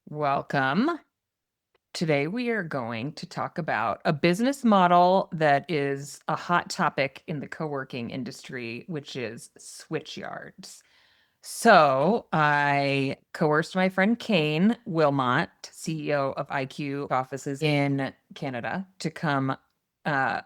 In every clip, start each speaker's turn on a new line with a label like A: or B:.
A: Welcome. Today we are going to talk about a business model that is a hot topic in the co-working industry, which is Switchyards. So I coerced my friend Kane Willmott, CEO of IQ offices in Canada, to come uh,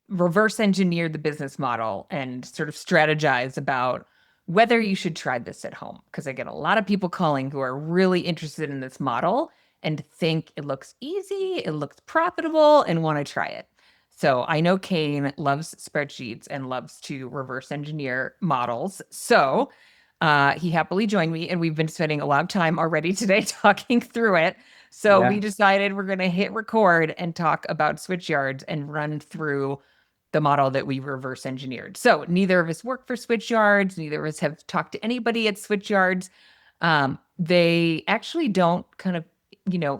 A: reverse engineer the business model and sort of strategize about whether you should try this at home. Because I get a lot of people calling who are really interested in this model and think it looks easy, it looks profitable, and want to try it. So I know Kane loves spreadsheets and loves to reverse engineer models. So he happily joined me, and we've been spending a lot of time already today talking through it. So
B: Yeah.
A: we decided we're going to hit record and talk about Switchyards and run through the model that we reverse engineered. So neither of us work for Switchyards. Neither of us have talked to anybody at Switchyards. They actually don't kind of,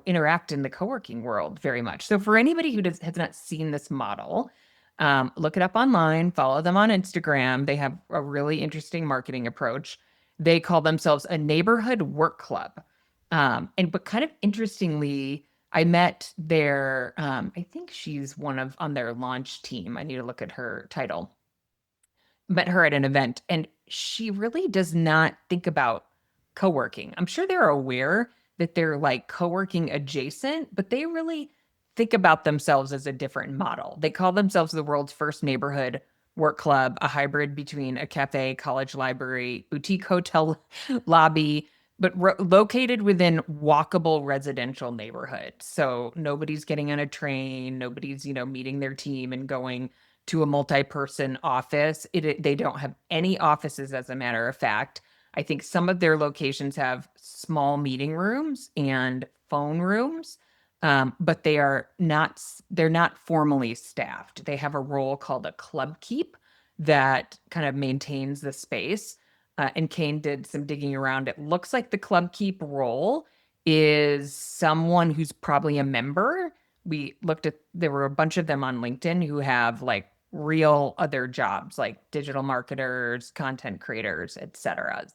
A: interact in the co-working world very much. So for anybody who has not seen this model, look it up online, follow them on Instagram. They have a really interesting marketing approach. They call themselves a neighborhood work club. But kind of interestingly, I met their, I think she's on their launch team. I need to look at her title. Met her at an event, and she really does not think about co-working. I'm sure they're aware that they're like co-working adjacent, but they really think about themselves as a different model. They call themselves the world's first neighborhood work club, a hybrid between a cafe, college library, boutique hotel lobby, but located within walkable residential neighborhoods. So nobody's getting on a train, nobody's, meeting their team and going to a multi-person office. They don't have any offices, as a matter of fact. I think some of their locations have small meeting rooms and phone rooms, but they're not formally staffed. They have a role called a club keep that kind of maintains the space. And Kane did some digging around. It looks like the club keep role is someone who's probably a member. There were a bunch of them on LinkedIn who have like real other jobs like digital marketers, content creators, etc.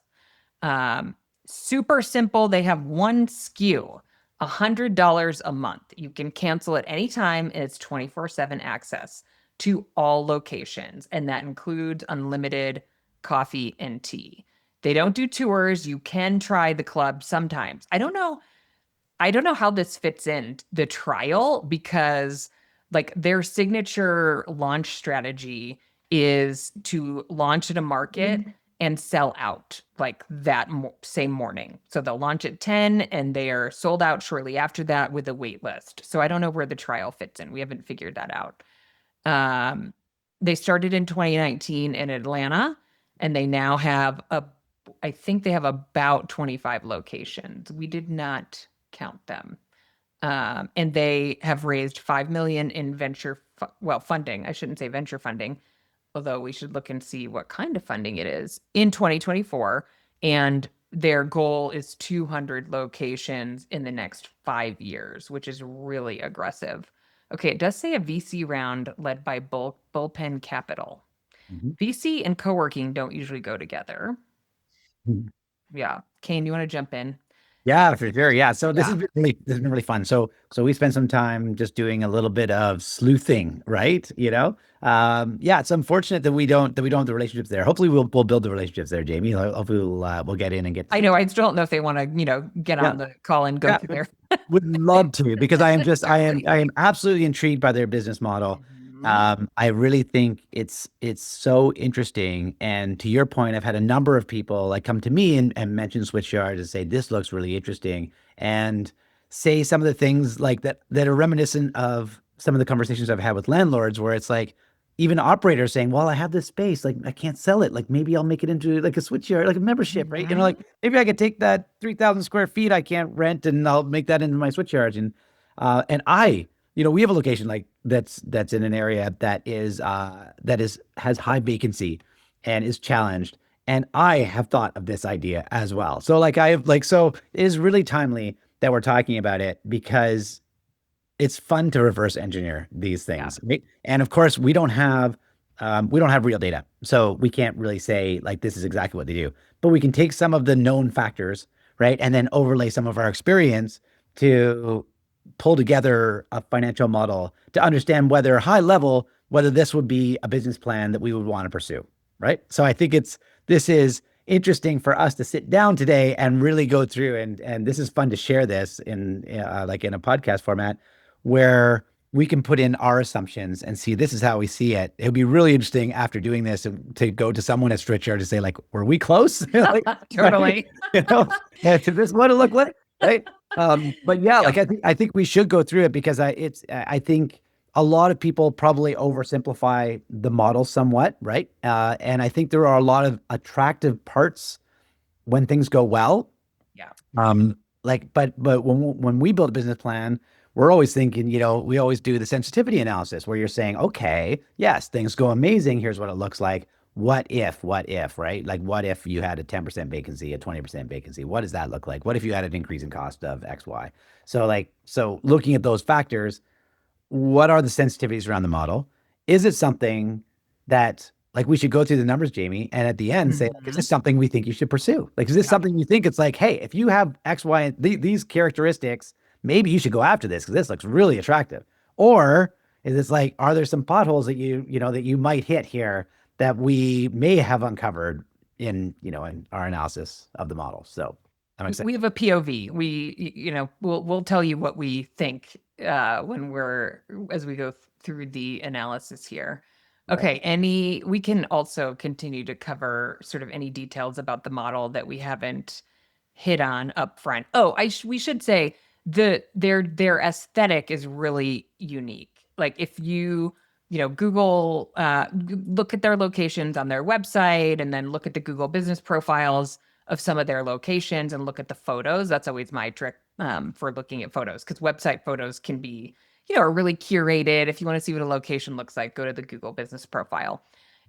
A: Um, Super simple. They have one SKU, $100 a month. You can cancel at any time, and it's 24/7 access to all locations. And that includes unlimited coffee and tea. They don't do tours. You can try the club sometimes. I don't know how this fits in the trial because like their signature launch strategy is to launch at a market and sell out like that same morning. So they'll launch at 10 and they are sold out shortly after that with a wait list. So I don't know where the trial fits in. We haven't figured that out. Um, they started in 2019 in Atlanta, and they now have I think they have about 25 locations. We did not count them. And they have raised 5 million in funding. I shouldn't say venture funding, although we should look and see what kind of funding it is in 2024. And their goal is 200 locations in the next 5 years, which is really aggressive. Okay, it does say a VC round led by Bullpen Capital.
B: Mhm.
A: VC and co-working don't usually go together.
B: Mhm.
A: Yeah. Kane, you want to jump in?
B: Yeah, for sure. Yeah. So
A: Yeah.
B: this has been really fun. So we spent some time just doing a little bit of sleuthing, right? Yeah, it's unfortunate that we don't have the relationships there. Hopefully we'll build the relationships there, Jamie. Hopefully we'll get in and get
A: I know. I still don't know if they want to, get
B: yeah.
A: on the call and go
B: Yeah,
A: through their.
B: would love to because
A: Exactly.
B: I am absolutely intrigued by their business model.
A: Mhm.
B: I really think it's so interesting. And to your point, I've had a number of people like come to me and mention Switchyard and say this looks really interesting and say some of the things like that are reminiscent of some of the conversations I've had with landlords where it's like even operators saying, well, I have this space, like I can't sell it. Like maybe I'll make it into like a Switchyard, like a membership, right?
A: Mhm.
B: Like maybe I could take that 3,000 square feet I can't rent and I'll make that into my Switchyard. And we have a location like that's in an area that has high vacancy and is challenged. And I have thought of this idea as well. So like I have like so it is really timely that we're talking about it because it's fun to reverse engineer these
A: Yeah.
B: things, right? And of course, we don't have real data, so we can't really say like this is exactly what they do. But we can take some of the known factors right? And then overlay some of our experience to pull together a financial model to understand whether high level, whether this would be a business plan that we would want to pursue, right? So I think this is interesting for us to sit down today and really go through, and this is fun to share this in like in a podcast format where we can put in our assumptions and see this is how we see it. It would be really interesting after doing this to go to someone at Switchyard to say like, were we close? Like,
A: Totally.
B: you know, to this what it look like, right? But yeah, like
A: Yep.
B: I think we should go through it because I think a lot of people probably oversimplify the model somewhat, right? And I think there are a lot of attractive parts when things go well.
A: Yeah.
B: Like, but when we build a business plan, we're always thinking, we always do the sensitivity analysis where you're saying, okay, yes, things go amazing. Here's what it looks like. What if, right? Like, what if you had a 10% vacancy, a 20% vacancy? What does that look like? What if you had an increase in cost of X, Y? So looking at those factors, what are the sensitivities around the model? Is it something that like we should go through the numbers, Jamie, and at the end say, like, is
A: Mhm.
B: this something we think you should pursue? Like, is this
A: Yeah.
B: something you think it's like, hey, if you have X, Y, and these characteristics, maybe you should go after this because this looks really attractive. Or is it like, are there some potholes that that you might hit here that we may have uncovered in our analysis of the model? So I'm excited.
A: We have a POV. We'll tell you what we think as we go through the analysis here.
B: Right.
A: Okay, we can also continue to cover sort of any details about the model that we haven't hit on up front. Oh, we should say their aesthetic is really unique. Like if Google, look at their locations on their website and then look at the Google business profiles of some of their locations and look at the photos. That's always my trick for looking at photos because website photos can be, are really curated. If you want to see what a location looks like, go to the Google business profile.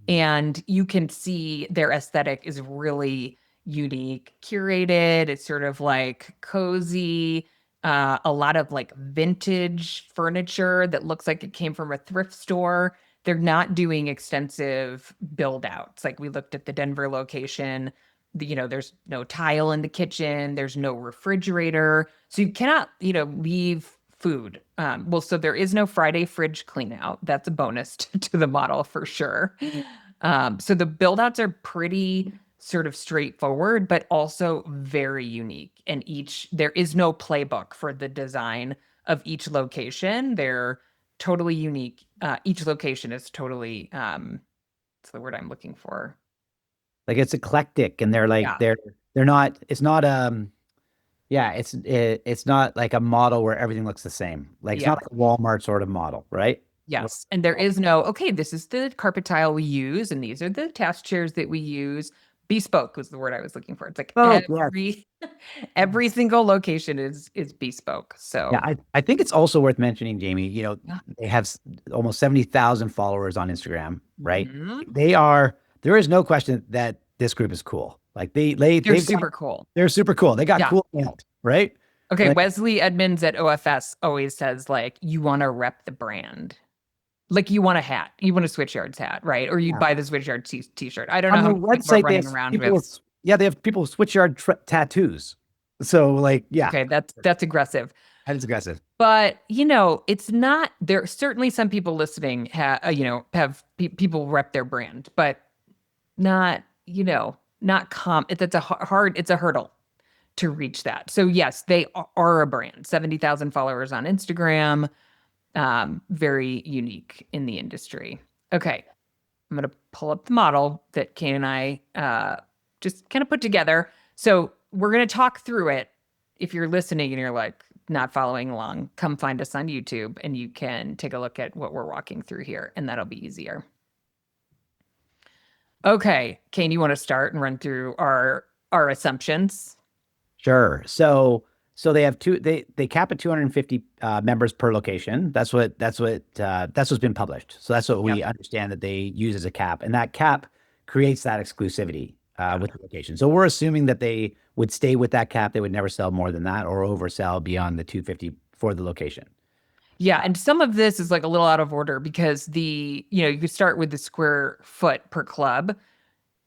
A: And you can see their aesthetic is really unique, curated. It's sort of like cozy, a lot of like vintage furniture that looks like it came from a thrift store. They're not doing extensive build outs. Like we looked at the Denver location. There's no tile in the kitchen, there's no refrigerator. So you cannot, leave food. So there is no Friday fridge clean out. That's a bonus to the model for sure. So the build outs are pretty sort of straightforward, but also very unique. And there is no playbook for the design of each location. They're totally unique. Each location is totally, what's the word I'm looking for?
B: Like it's eclectic and they're like
A: Yeah.
B: they're not it's not yeah, it's not like a model where everything looks the same. Like it's
A: Yeah.
B: not like a Walmart sort of model, right?
A: Yes. And there is no, okay, this is the carpet tile we use, and these are the task chairs that we use. Bespoke was the word I was looking for. It's like
B: Oh, yeah.
A: every single location is bespoke.
B: Yeah,
A: So
B: I think it's also worth mentioning, Jamie,
A: yeah.
B: they have almost 70,000 followers on Instagram, right?
A: Mhm.
B: There is no question that this group is cool. Like
A: They're super cool.
B: they're super cool. They got
A: Yeah.
B: cool talent, right?
A: Okay.
B: Like,
A: Wesley Edmonds at OFS always says, like, you want to rep the brand. Like you want a hat, you want a Switchyards hat, right? Or you'd
B: yeah.
A: buy the Switchyards t-shirt. I don't know
B: On
A: how
B: their
A: many people are
B: website, they
A: running
B: have
A: around
B: people
A: with.
B: with, yeah, they have people with switchyard tattoos. So like, yeah,
A: Okay, that's aggressive.
B: that is aggressive.
A: But it's not. There certainly some people listening have people rep their brand, but not not It's a hard. It's a hurdle to reach that. So yes, they are a brand. 70,000 followers on Instagram. Very unique in the industry. Okay, I'm gonna pull up the model that Kane and I just kind of put together. So we're gonna talk through it. If you're listening and you're like not following along, come find us on YouTube and you can take a look at what we're walking through here, and that'll be easier. Okay, Kane, you want to start and run through our assumptions?
B: Sure. So they have they cap at 250 members per location. That's what's been published. So that's what
A: Yep.
B: we understand that they use as a cap, and that cap creates that exclusivity
A: Yeah.
B: with the location. So we're assuming that they would stay with that cap. They would never sell more than that or oversell beyond the 250 for the location.
A: Yeah, and some of this is like a little out of order because you could start with the square foot per club.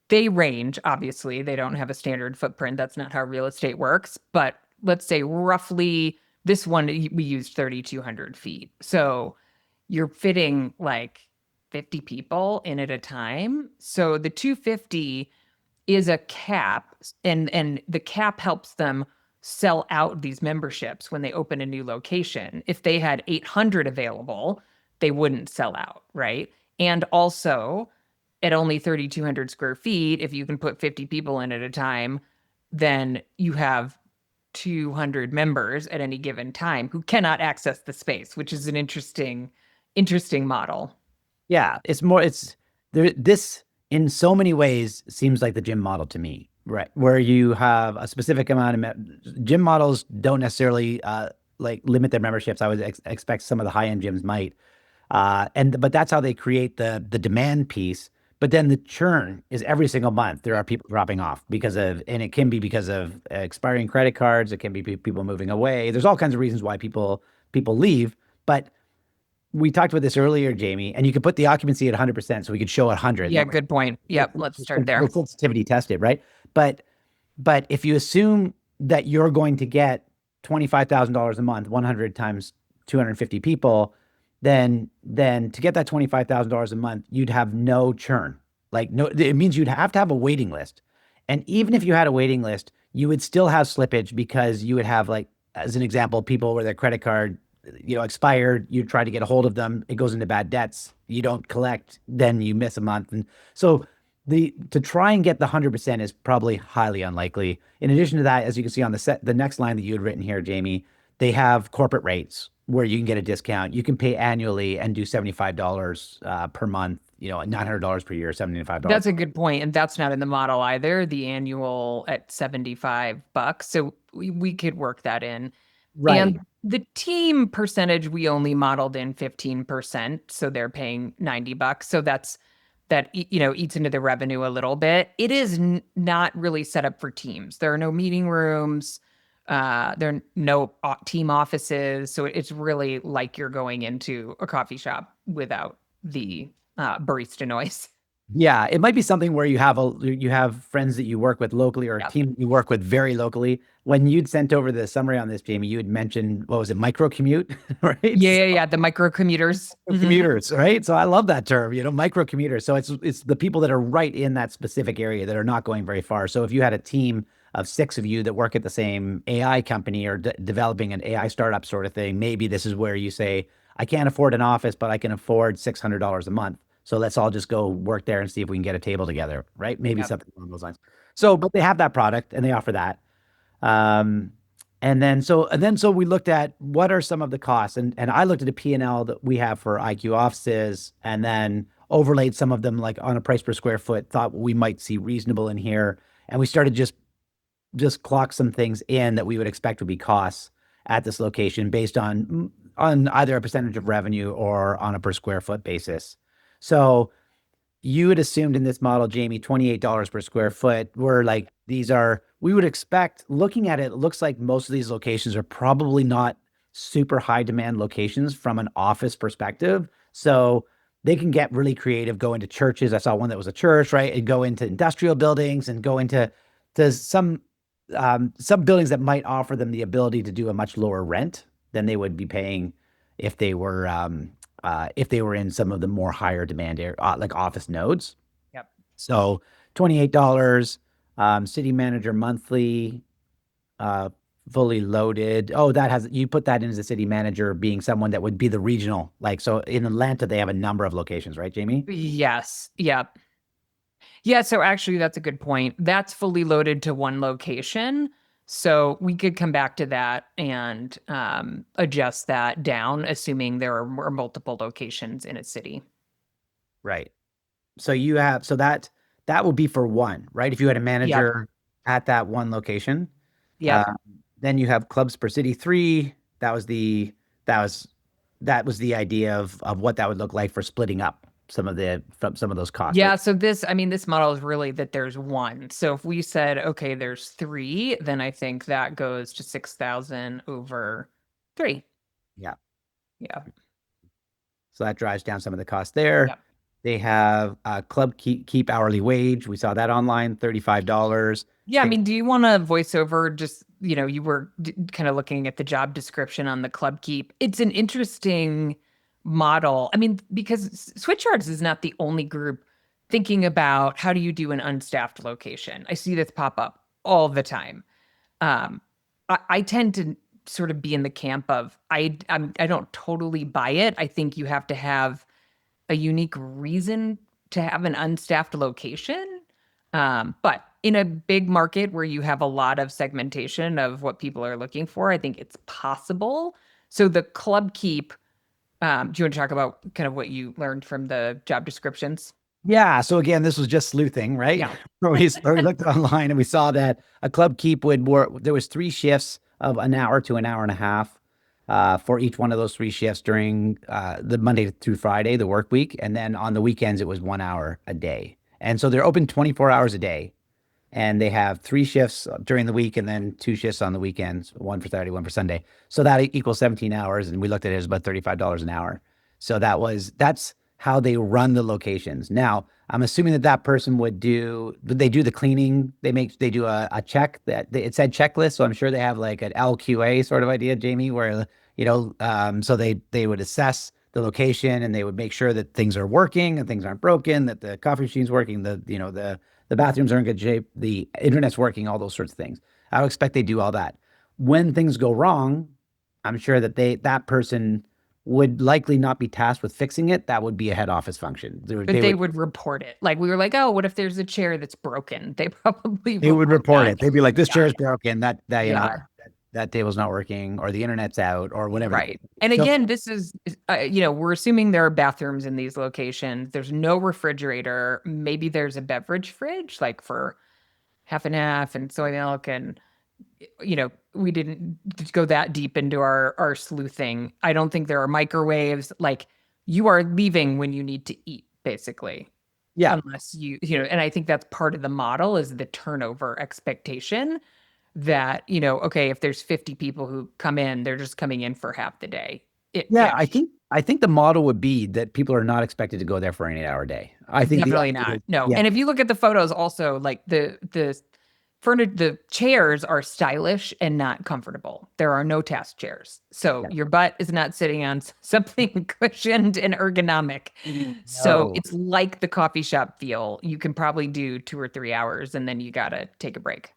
A: They range, obviously. They don't have a standard footprint. That's not how real estate works. But let's say roughly this one, we used 3,200 feet. So you're fitting like 50 people in at a time. So the 250 is a cap, and the cap helps them sell out these memberships when they open a new location. If they had 800 available, they wouldn't sell out, right? And also, at only 3,200 square feet, if you can put 50 people in at a time, then you have 200 members at any given time who cannot access the space, which is an interesting model.
B: Yeah, it's there. This in so many ways seems like the gym model to me, right? Where you have a specific amount of gym models don't necessarily like limit their memberships. I would expect some of the high end gyms might, but that's how they create the demand piece. But then the churn is every single month. There are people dropping off and it can be because of expiring credit cards. It can be people moving away. There's all kinds of reasons why people leave, but we talked about this earlier, Jamie, and you could put the occupancy at 100%, so we could show 100.
A: Yeah, good point. Yep, let's start there.
B: Let's sensitivity test it, right? But if you assume that you're going to get $25,000 a month, 100 times 250 people, then to get that $25,000 a month, you'd have no churn. Like no, it means you'd have to have a waiting list. And even if you had a waiting list, you would still have slippage because you would have, like, as an example, people where their credit card expired, you try to get a hold of them, it goes into bad debts, you don't collect, then you miss a month. And so to try and get the 100% is probably highly unlikely. In addition to that, as you can see on the next line that you had written here, Jamie, they have corporate rates where you can get a discount. You can pay annually and do $75 per month, $900 per year, $75.
A: That's a good point, and that's not in the model either. The annual at $75, so we could work that in.
B: Right.
A: And the team percentage we only modeled in 15%, so they're paying $90. So that eats into the revenue a little bit. It is not really set up for teams. There are no meeting rooms. There are no team offices. So it's really like you're going into a coffee shop without the barista noise.
B: Yeah, it might be something where you have friends that you work with locally, or a
A: Yep.
B: team you work with very locally. When you'd sent over the summary on this, Jamie, you had mentioned, what was it, micro commute, right?
A: Yeah. The micro commuters.
B: Commuters, right? So I love that term, micro commuters. So it's the people that are right in that specific area that are not going very far. So if you had a team of 6 of you that work at the same AI company or developing an AI startup sort of thing, maybe this is where you say, I can't afford an office, but I can afford $600 a month. So let's all just go work there and see if we can get a table together, right? Maybe
A: Yep.
B: something along those lines. So, but they have that product and they offer that. Um, and then so we looked at what are some of the costs, and I looked at a P&L that we have for IQ offices, and then overlaid some of them like on a price per square foot, thought we might see reasonable in here. And we started just clock some things in that we would expect would be costs at this location based on either a percentage of revenue or on a per square foot basis. So you had assumed in this model, Jamie, $28 per square foot. We're like, we would expect, looking at it, it looks like most of these locations are probably not super high demand locations from an office perspective. So they can get really creative, go into churches. I saw one that was a church, right? And go into industrial buildings and go into some buildings that might offer them the ability to do a much lower rent than they would be paying if they were in some of the more higher demand like office nodes.
A: Yep.
B: So $28, city manager monthly, uh, fully loaded. Oh, you put that in as a city manager being someone that would be the regional. Like, so in Atlanta, they have a number of locations, right, Jamie?
A: Yes. Yep. Yeah, so actually that's a good point. That's fully loaded to one location. So we could come back to that and adjust that down, assuming there are multiple locations in a city.
B: Right. So that would be for one, right? If you had a
A: Yep.
B: manager at that one location. Uh,
A: Yep.
B: then you have clubs per city 3. That was that was the idea of what that would look like for splitting up some of those costs, right?
A: Yeah, so this model is really that there's one. So if we said, okay, there's 3, then I think that goes to 6,000 over 3.
B: Yeah.
A: Yeah.
B: So that drives down some of the costs there.
A: Yep.
B: They have club keep hourly wage. We saw that online, $35.
A: Yeah, I
B: They,
A: mean, do you want to voice over just, you were kind of looking at the job description on the Club Keep. It's an interesting model. I mean, because Switchyards is not the only group thinking about how do you do an unstaffed location. I see this pop up all the time. Um, I tend to sort of be in the camp of I don't totally buy it. I think you have to have a unique reason to have an unstaffed location. But in a big market where you have a lot of segmentation of what people are looking for, I think it's possible. So the Club Keep, do you want to talk about kind of what you learned from the job descriptions?
B: yeah. So again, this was just sleuthing, right?
A: Yeah.
B: We looked online and we saw that a club keep would work. There was 3 shifts of an hour to an hour and a half for each one of those 3 shifts during the Monday through Friday, the work week. And then on the weekends, it was 1 hour a day. And so they're open 24 hours a day. And they have 3 shifts during the week and then 2 shifts on the weekends, one for Saturday, one for Sunday. So that equals 17 hours. And we looked at it as about $35 an hour. So that's how they run the locations. Now, I'm assuming that person would they do the cleaning? They do a check it said checklist. So I'm sure they have like an LQA sort of idea, Jamie, where, so they would assess the location and they would make sure that things are working and things aren't broken, that the coffee machine's working, the bathrooms are in good shape, the internet's working, all those sorts of things. I would expect they do all that. When things go wrong, I'm sure that that person would likely not be tasked with fixing it. That would be a head office function.
A: But they would report it. Like we were like, oh, what if there's a chair that's broken? They probably
B: they would
A: report
B: report
A: that.
B: it. They'd be like, this
A: Yeah.
B: chair is broken.
A: Yeah.
B: That table's not working, or the internet's out, or whatever the case.
A: Right. And
B: So
A: again, this is, we're assuming there are bathrooms in these locations. There's no refrigerator. Maybe there's a beverage fridge, like for half and half and soy milk. And, we didn't go that deep into our sleuthing. I don't think there are microwaves. Like you are leaving when you need to eat, basically,
B: yeah,
A: unless and I think that's part of the model is the turnover expectation that, okay, if there's 50 people who come in, they're just coming in for half the day.
B: yeah. I think the model would be that people are not expected to go there for an 8-hour day. I think
A: Definitely not. No.
B: yeah,
A: And if you look at the photos also, like the chairs are stylish and not comfortable. There are no task chairs. So
B: yeah.
A: your butt is not sitting on something cushioned and ergonomic. So
B: No.
A: it's like the coffee shop feel. You can probably do 2 or 3 hours and then you got to take a break.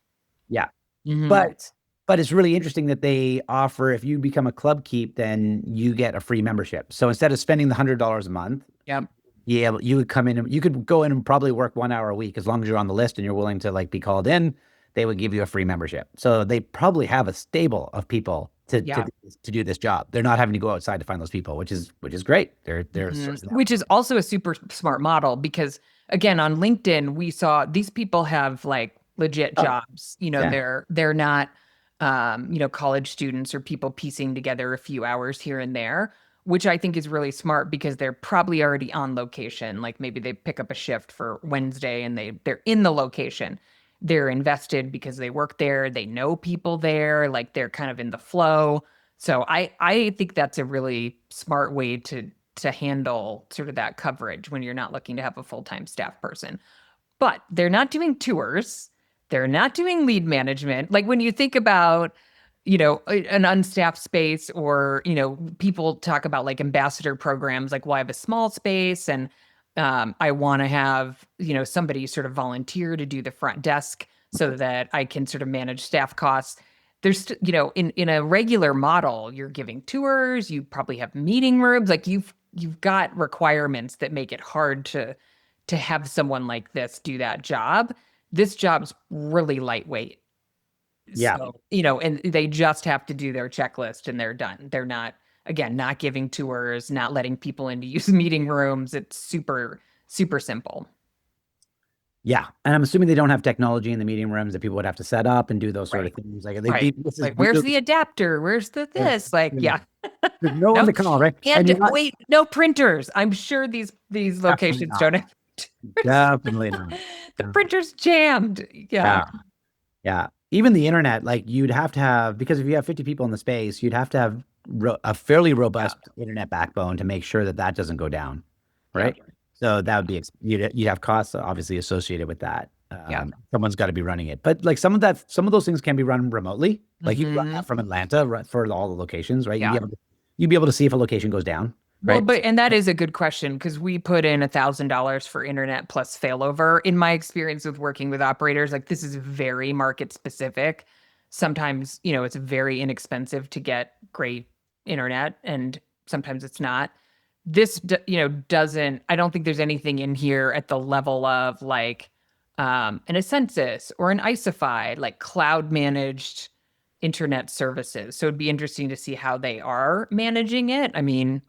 B: Yeah.
A: Hmm.
B: But it's really interesting that they offer, if you become a club keep, then you get a free membership. So instead of spending the $100 a month,
A: Yep.
B: yeah, you would come in and you could go in and probably work 1 hour a week as long as you're on the list and you're willing to like be called in. They would give you a free membership. So they probably have a stable of people
A: Yeah.
B: to do this job. They're not having to go outside to find those people, which is great. They're
A: Mhm.
B: sourcing that.
A: Which is also a super smart model because again, on LinkedIn, we saw these people have like legit
B: Oh,
A: jobs.
B: yeah.
A: They're not college students or people piecing together a few hours here and there, which I think is really smart because they're probably already on location. Like maybe they pick up a shift for Wednesday and they're in the location. They're invested because they work there, they know people there, like they're kind of in the flow. So I think that's a really smart way to handle sort of that coverage when you're not looking to have a full-time staff person. But they're not doing tours. They're not doing lead management. Like when you think about, an unstaffed space or, people talk about like ambassador programs, like, well, I have a small space and I want to have, somebody sort of volunteer to do the front desk so that I can sort of manage staff costs. There's, in a regular model, you're giving tours, you probably have meeting rooms, like you've got requirements that make it hard to have someone like this do that job. This job's really lightweight.
B: Yeah.
A: So, and they just have to do their checklist and they're done. They're not, again, not giving tours, not letting people in to use meeting rooms. It's super, super simple.
B: Yeah. And I'm assuming they don't have technology in the meeting rooms that people would have to set up and do those sort
A: Right.
B: of things. Like
A: Right.
B: this is
A: Like, where's the
B: really,
A: adapter? Where's the this? Like,
B: you know,
A: yeah.
B: there's no one
A: No.
B: to call, right? And
A: And
B: you're not
A: wait, no printers. I'm sure these
B: definitely
A: locations
B: not.
A: don't have printers.
B: Definitely not.
A: The printer's jammed. Yeah.
B: Yeah. Yeah. Even the internet, like you'd have to have, because if you have 50 people in the space, you'd have to have a fairly
A: Yeah.
B: robust internet backbone to make sure that that doesn't go down.
A: Yep.
B: Right. So that would be you'd have costs obviously associated with that.
A: Yeah.
B: Someone's got to be running it, but like some of those things can be run remotely. Like you can run
A: Hmm.
B: that from Atlanta for all the locations, right?
A: Yeah.
B: You'd be able to see if a location goes down,
A: Well,
B: right?
A: but and that is a good question because we put in $1,000 for internet plus failover. In my experience with working with operators, like this is very market specific. Sometimes, it's very inexpensive to get great internet, and sometimes it's not. This, doesn't. I don't think there's anything in here at the level of like an Ascensus or an Isify, like cloud managed internet services. So it'd be interesting to see how they are managing it. I mean,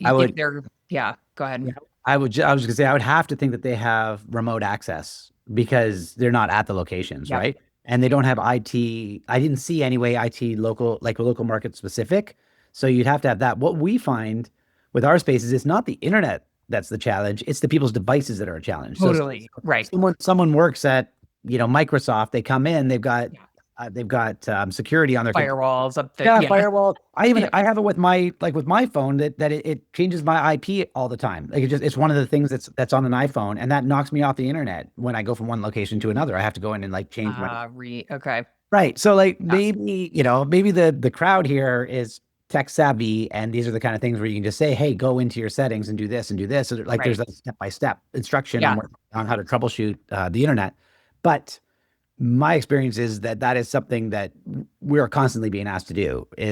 B: I
A: if
B: would,
A: they're, yeah, go ahead.
B: yeah, I was gonna say I would have to think that they have remote access because they're not at the locations,
A: Yep.
B: right? And they don't have IT. I didn't see anyway IT local like local market specific. So you'd have to have that. What we find with our spaces is not the internet that's the challenge; it's the people's devices that are a challenge. So
A: Totally. Right.
B: someone works at Microsoft, they come in,
A: Yeah.
B: they've got security on their computer.
A: Firewalls up there.
B: Yeah,
A: Yeah.
B: firewall.
A: Yeah.
B: I have it with my phone that it changes my IP all the time. Like it's one of the things that's on an iPhone, and that knocks me off the internet when I go from one location to another. I have to go in and like change my
A: Okay.
B: right. So like
A: Yeah.
B: maybe the crowd here is tech savvy, and these are the kind of things where you can just say, hey, go into your settings and do this and do this. So like there's
A: Right.
B: a step by step instruction
A: Yeah.
B: on how to troubleshoot the internet, but my experience is that is something that we're constantly being asked to do
A: Yeah.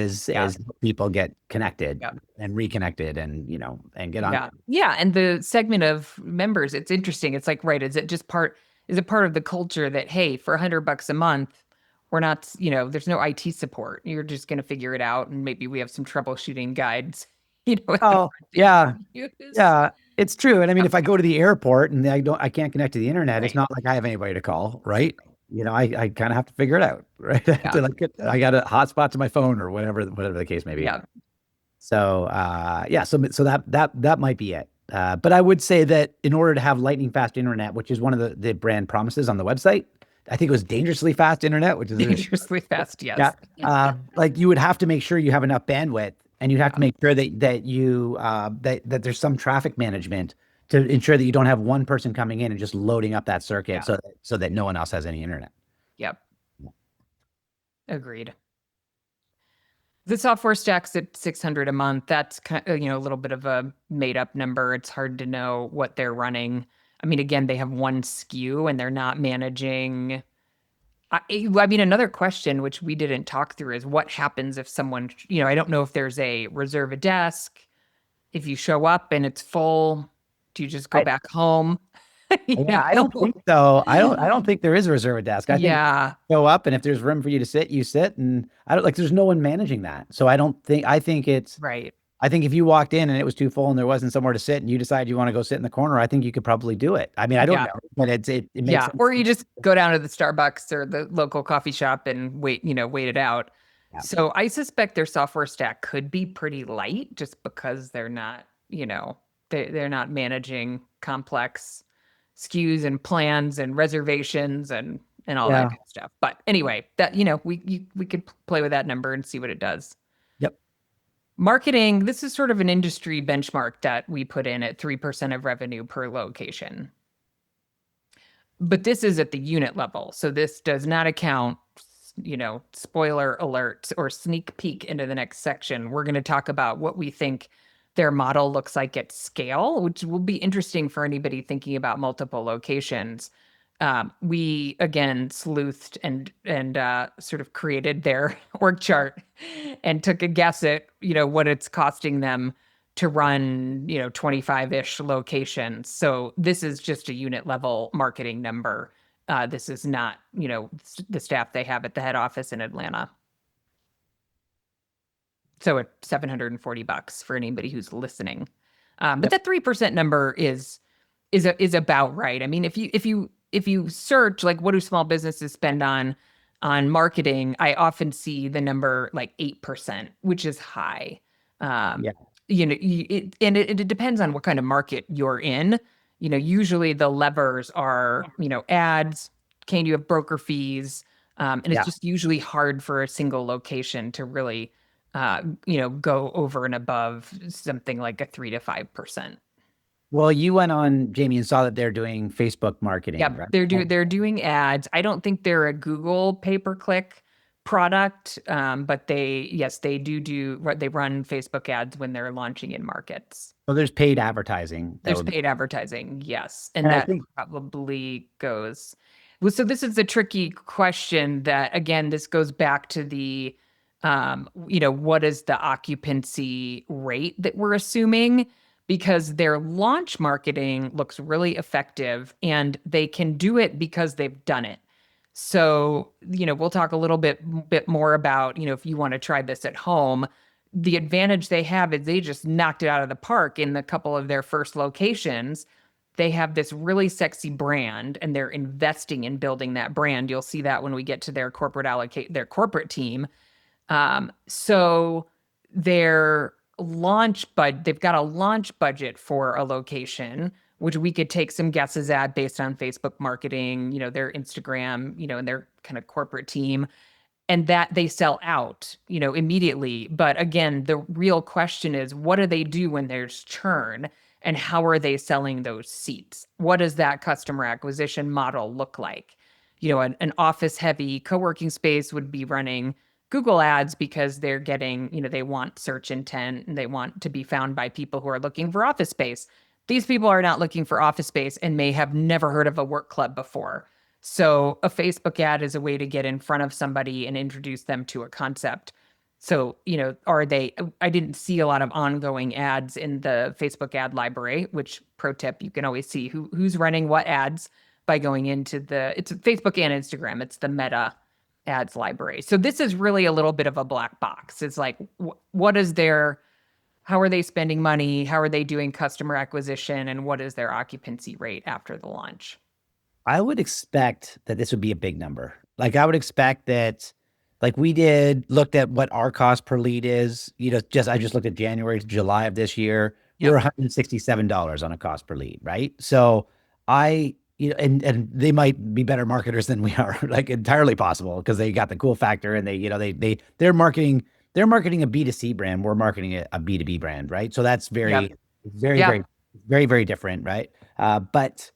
B: is people get connected
A: Yeah.
B: and reconnected and and get on.
A: Yeah. Yeah. And the segment of members, it's interesting. It's like, right, is it part of the culture that, hey, for $100 a month, we're not, there's no IT support. You're just going to figure it out. And maybe we have some troubleshooting guides, at the
B: Oh,
A: front that you
B: yeah.
A: can use.
B: Yeah, it's true. And I mean,
A: Yeah.
B: if I go to the airport and I can't connect to the internet, it's
A: Right.
B: not like I have anybody to call, right? I kind of have to figure it out, right? I have
A: Yeah.
B: to I got a hotspot to my phone or whatever the case may be.
A: Yeah.
B: So yeah, so that might be it. But I would say that in order to have lightning fast internet, which is one of the brand promises on the website, I think it was dangerously fast internet, which is
A: Dangerously fast.
B: yeah,
A: Yes.
B: like you would have to make sure you have enough bandwidth, and you'd have to
A: Yeah.
B: make sure that you that there's some traffic management to ensure that you don't have one person coming in and just loading up that circuit
A: Yeah.
B: so that no one else has any internet.
A: Yep. Agreed. The software stack's at 600 a month. That's kind of, a little bit of a made up number. It's hard to know what they're running. I mean, again, they have one SKU and they're not managing. I mean, another question which we didn't talk through is what happens if someone, I don't know if there's a reserve a desk. If you show up and it's full, do you just go
B: I,
A: back home? You
B: yeah, I don't
A: know?
B: think so. I don't think there is a reserve desk. I think
A: Yeah,
B: you go up, and if there's room for you to sit, you sit, and I don't like. There's no one managing that, so I don't think.
A: right.
B: I think if you walked in and it was too full and there wasn't somewhere to sit and you decide you want to go sit in the corner, I think you could probably do it. I mean, I don't
A: Yeah.
B: know, but it makes
A: Yeah.
B: sense.
A: Or you just go down to the Starbucks or the local coffee shop and wait it out.
B: Yeah.
A: So I suspect their software stack could be pretty light just because they're not, they're not managing complex SKUs and plans and reservations and all that
B: Yeah.
A: kind of stuff. But anyway, that we could play with that number and see what it does.
B: Yep.
A: Marketing, this is sort of an industry benchmark that we put in at 3% of revenue per location. But this is at the unit level. So this does not account, spoiler alert or sneak peek into the next section. We're going to talk about what we think their model looks like at scale, which will be interesting for anybody thinking about multiple locations. We again sleuthed and sort of created their org chart and took a guess at what it's costing them to run 25-ish locations. So this is just a unit level marketing number. This is not the staff they have at the head office in Atlanta. So at $740 for anybody who's listening. But
B: Yep.
A: that 3% number is about right. I mean, if you search like what do small businesses spend on marketing, I often see the number like 8%, which is high. Um,
B: Yeah.
A: it depends on what kind of market you're in. Usually the levers are, ads. Can you have broker fees? And it's
B: Yeah.
A: just usually hard for a single location to really, go over and above something like a 3 to 5%.
B: Well, you went on, Jamie, and saw that they're doing Facebook marketing,
A: Yep,
B: right?
A: they're doing ads. I don't think they're a Google pay-per-click product, but yes, they run Facebook ads when they're launching in markets.
B: So there's paid advertising that
A: There's
B: would be,
A: paid advertising, yes, and
B: and I
A: that
B: think
A: probably goes. Well, so this is a tricky question that, again, this goes back to what is the occupancy rate that we're assuming? Because their launch marketing looks really effective and they can do it because they've done it. So, we'll talk a little bit more about, if you want to try this at home, the advantage they have is they just knocked it out of the park in the couple of their first locations. They have this really sexy brand and they're investing in building that brand. You'll see that when we get to their corporate team. So their they've got a launch budget for a location, which we could take some guesses at based on Facebook marketing, their Instagram, and their kind of corporate team, and that they sell out, immediately. But again, the real question is, what do they do when there's churn? And how are they selling those seats? What does that customer acquisition model look like? An office heavy co-working space would be running Google ads because they're getting, they want search intent and they want to be found by people who are looking for office space. These people are not looking for office space and may have never heard of a work club before. So a Facebook ad is a way to get in front of somebody and introduce them to a concept. So, I didn't see a lot of ongoing ads in the Facebook ad library, which, pro tip, you can always see who's running what ads by going into it's Facebook and Instagram. It's the Meta ads library. So this is really a little bit of a black box. It's like, how are they spending money? How are they doing customer acquisition? And what is their occupancy rate after the launch?
B: I would expect that this would be a big number. Like I would expect that, like we looked at what our cost per lead is. I just looked at January to July of this year. We're
A: Yep.
B: $167 on a cost per lead, right? So and they might be better marketers than we are, like entirely possible because they got the cool factor and they're marketing a B2C brand. We're marketing a B2B brand, right? So that's
A: Yep.
B: very, very,
A: Yep.
B: very, very, very different, right? But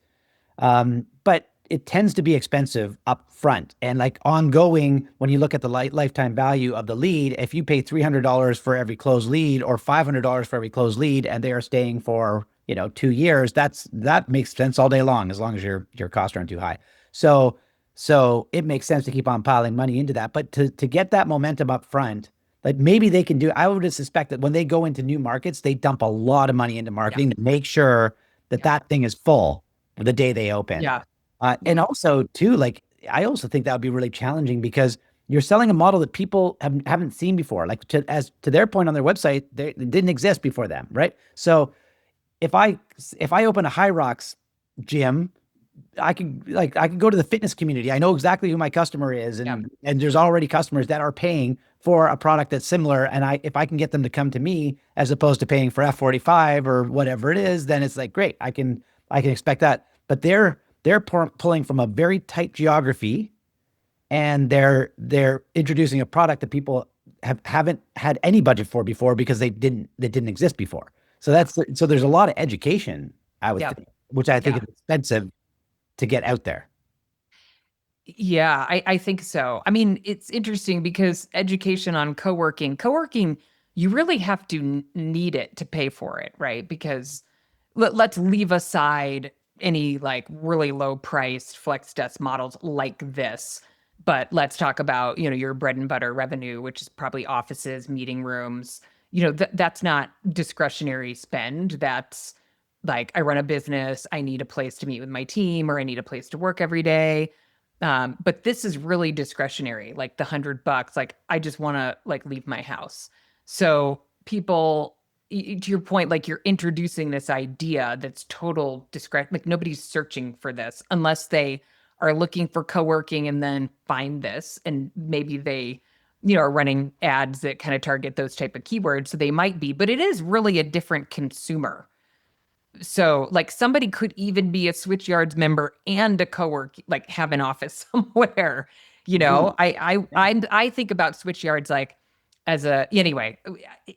B: it tends to be expensive up front and like ongoing. When you look at the lifetime value of the lead, if you pay $300 for every closed lead or $500 for every closed lead, and they are staying for 2 years, that makes sense all day long as your costs aren't too high. So it makes sense to keep on piling money into that. But to get that momentum up front, like maybe they can do. I would suspect that when they go into new markets, they dump a lot of money into marketing to make sure that
A: Yep.
B: that thing is full the day they open.
A: Yeah.
B: And
A: Yeah.
B: also too, like I also think that would be really challenging because you're selling a model that people haven't seen before. Like to their point on their website, it didn't exist before them, right? So if I open a High Rocks gym, I can go to the fitness community. I know exactly who my customer is,
A: Yep.
B: and there's already customers that are paying for a product that's similar. And if I can get them to come to me as opposed to paying for F45 or whatever it is, then it's like great. I can expect that. But they're pulling from a very tight geography, and they're introducing a product that people haven't had any budget for before because they didn't exist before. So there's a lot of education, I would
A: Yep.
B: think, which I think
A: Yeah.
B: is expensive to get out there.
A: Yeah, I think so. I mean, it's interesting because education on co-working, you really have to need it to pay for it, right? Because let's leave aside any like really low priced flex desk models like this. But let's talk about, your bread and butter revenue, which is probably offices, meeting rooms. That's not discretionary spend. That's like, I run a business, I need a place to meet with my team, or I need a place to work every day. But this is really discretionary, like the $100, like I just want to like leave my house. So people, to your point, like you're introducing this idea that's total discretion. Like nobody's searching for this unless they are looking for co-working and then find this, and maybe they, are running ads that kind of target those type of keywords. So they might be, but it is really a different consumer. So like somebody could even be a Switchyards member and a cowork, like have an office somewhere.
B: Ooh,
A: I think about Switchyards like as a anyway,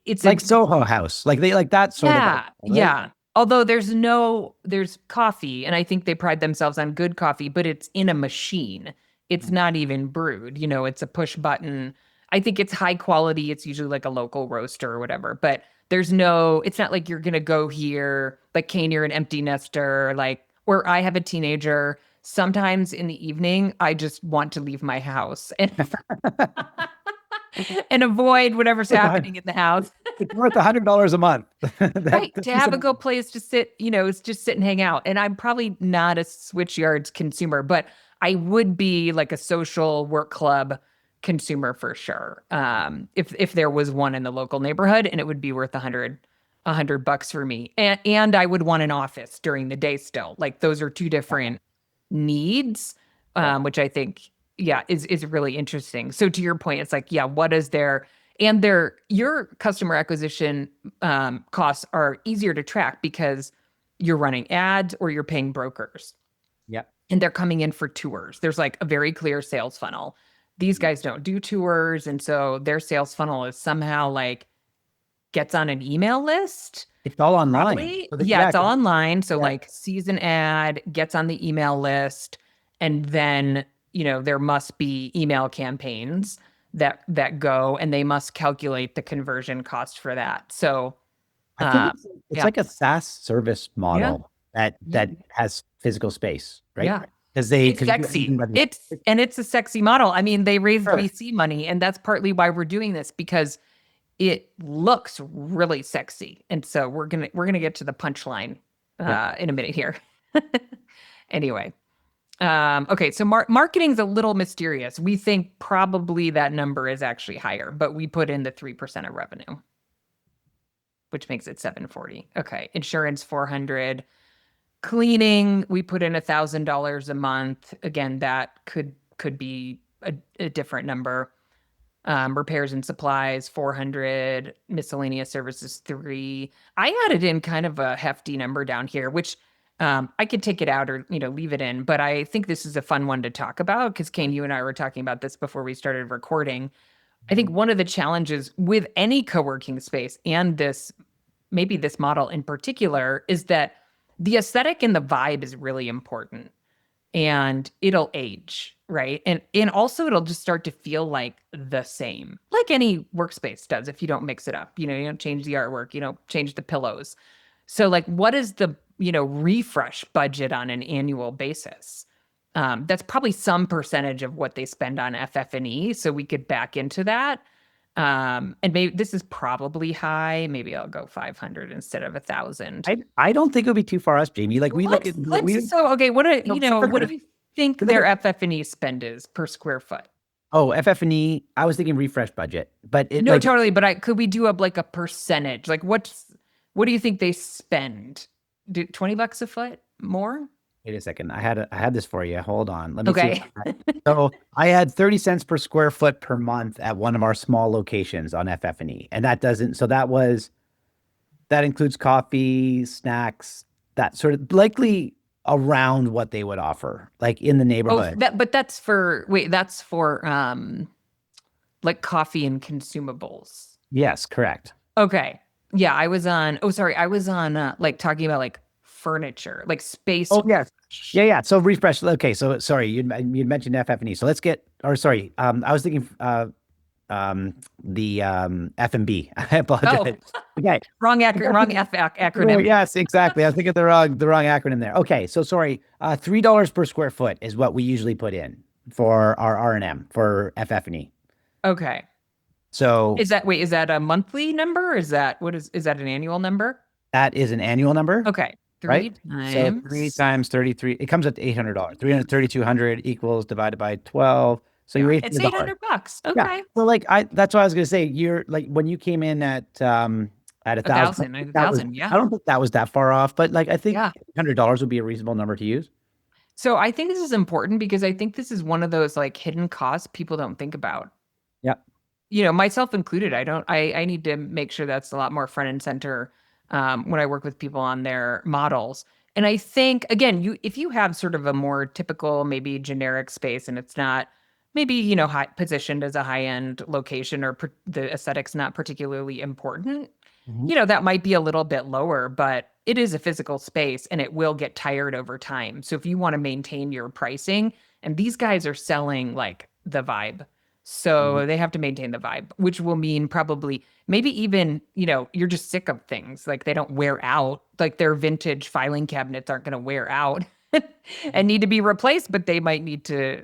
A: it's a
B: like Soho House, like they like that sort of,
A: yeah,
B: right?
A: yeah. Although there's coffee, and I think they pride themselves on good coffee, but it's in a machine. It's not even brewed. It's a push button. I think it's high quality. It's usually like a local roaster or whatever, but it's not like you're gonna go here, like Kane, you're an empty nester, like, or I have a teenager. Sometimes in the evening, I just want to leave my house and and avoid whatever's
B: Worth a hun-
A: happening in the house.
B: It's worth $100 a month.
A: Right.
B: That's
A: To
B: just
A: have a go place to sit, it's just sit and hang out. And I'm probably not a Switchyards consumer, but I would be like a social work club consumer for sure. If there was one in the local neighborhood, and it would be worth a hundred bucks for me. And I would want an office during the day still. Like those are two different needs,
B: yeah.
A: which I think, yeah, is really interesting. So to your point, it's like, yeah, what is their and your customer acquisition costs are easier to track because you're running ads or you're paying brokers
B: Yeah.
A: and they're coming in for tours. There's like a very clear sales funnel. These guys don't do tours, and so their sales funnel is somehow like gets on an email list.
B: It's all online.
A: Probably.
B: So
A: Yeah, it's all online. So
B: yeah.
A: like sees an ad, gets on the email list, and then, there must be email campaigns that go, and they must calculate the conversion cost for that. So
B: I think it's
A: yeah.
B: like a SaaS service
A: Yeah.
B: model that has physical space, right?
A: Yeah.
B: Because
A: It's sexy. It's a sexy model. I mean, they raised
B: Sure.
A: VC money, and that's partly why we're doing this, because it looks really sexy. And so we're gonna get to the punchline
B: Yeah.
A: in a minute here. Anyway, okay, so marketing's a little mysterious. We think probably that number is actually higher, but we put in the 3% of revenue, which makes it 740. Okay, insurance 400. Cleaning, we put in $1,000 a month. Again, that could be a different number. Repairs and supplies 400, miscellaneous services 3. I added in kind of a hefty number down here, which I could take it out or leave it in, but I think this is a fun one to talk about because Kane, you and I were talking about this before we started recording. I think one of the challenges with any co-working space, and maybe this model in particular, is that the aesthetic and the vibe is really important, and it'll age, right? And also it'll just start to feel like the same, like any workspace does if you don't mix it up. You don't change the artwork, you don't change the pillows. So like, what is the refresh budget on an annual basis? That's probably some percentage of what they spend on FF&E, so we could back into that. And maybe this is probably high. Maybe I'll go 500 instead of 1,000.
B: I don't think it would be too far off, Jamie. Like
A: Okay, what do you think their FF&E spend is per square foot?
B: Oh, FF&E. I was thinking refresh budget, but
A: No, totally. But could we do like a percentage? Like what do you think they spend? Do $20 a foot more?
B: Wait a second. I had this for you. Hold on. Let me see.
A: Okay.
B: So I had 30 cents per square foot per month at one of our small locations on FF&E. And that includes coffee, snacks, that sort of likely around what they would offer, like in the neighborhood.
A: But that's for like coffee and consumables.
B: Yes, correct.
A: Okay. Yeah, I was on like talking about like furniture, like space.
B: Oh, yes. Yeah. So refresh. Okay. So sorry, you'd mentioned FF&E. So let's I was thinking the F&B. I apologize. Okay.
A: Wrong acronym.
B: Yes, exactly. I was thinking the wrong acronym there. Okay. So sorry. $3 per square foot is what we usually put in for our R&M for FF&E.
A: Okay.
B: So
A: is that a monthly number? Or is that an annual number?
B: That is an annual number.
A: Okay.
B: Right? So 3 times 33, it comes up to $800. 3,200 equals divided by 12. So you're
A: it's $800. Okay.
B: Yeah. So like that's what I was gonna say. You're like when you came in at 1,000.
A: Yeah.
B: I don't think that was that far off, but like I think $100 would be a reasonable number to use.
A: So I think this is important because I think this is one of those like hidden costs people don't think about.
B: Yeah.
A: Myself included. I need to make sure that's a lot more front and center when I work with people on their models. And I think, again, if you have sort of a more typical, maybe generic space and it's not maybe, high positioned as a high-end location or the aesthetics not particularly important,
B: Mhm.
A: that might be a little bit lower, but it is a physical space and it will get tired over time. So if you want to maintain your pricing, and these guys are selling like the vibe.
B: Mhm.
A: So they have to maintain the vibe, which will mean probably maybe even, you're just sick of things. Like they don't wear out. Like their vintage filing cabinets aren't going to wear out and need to be replaced, but they might need to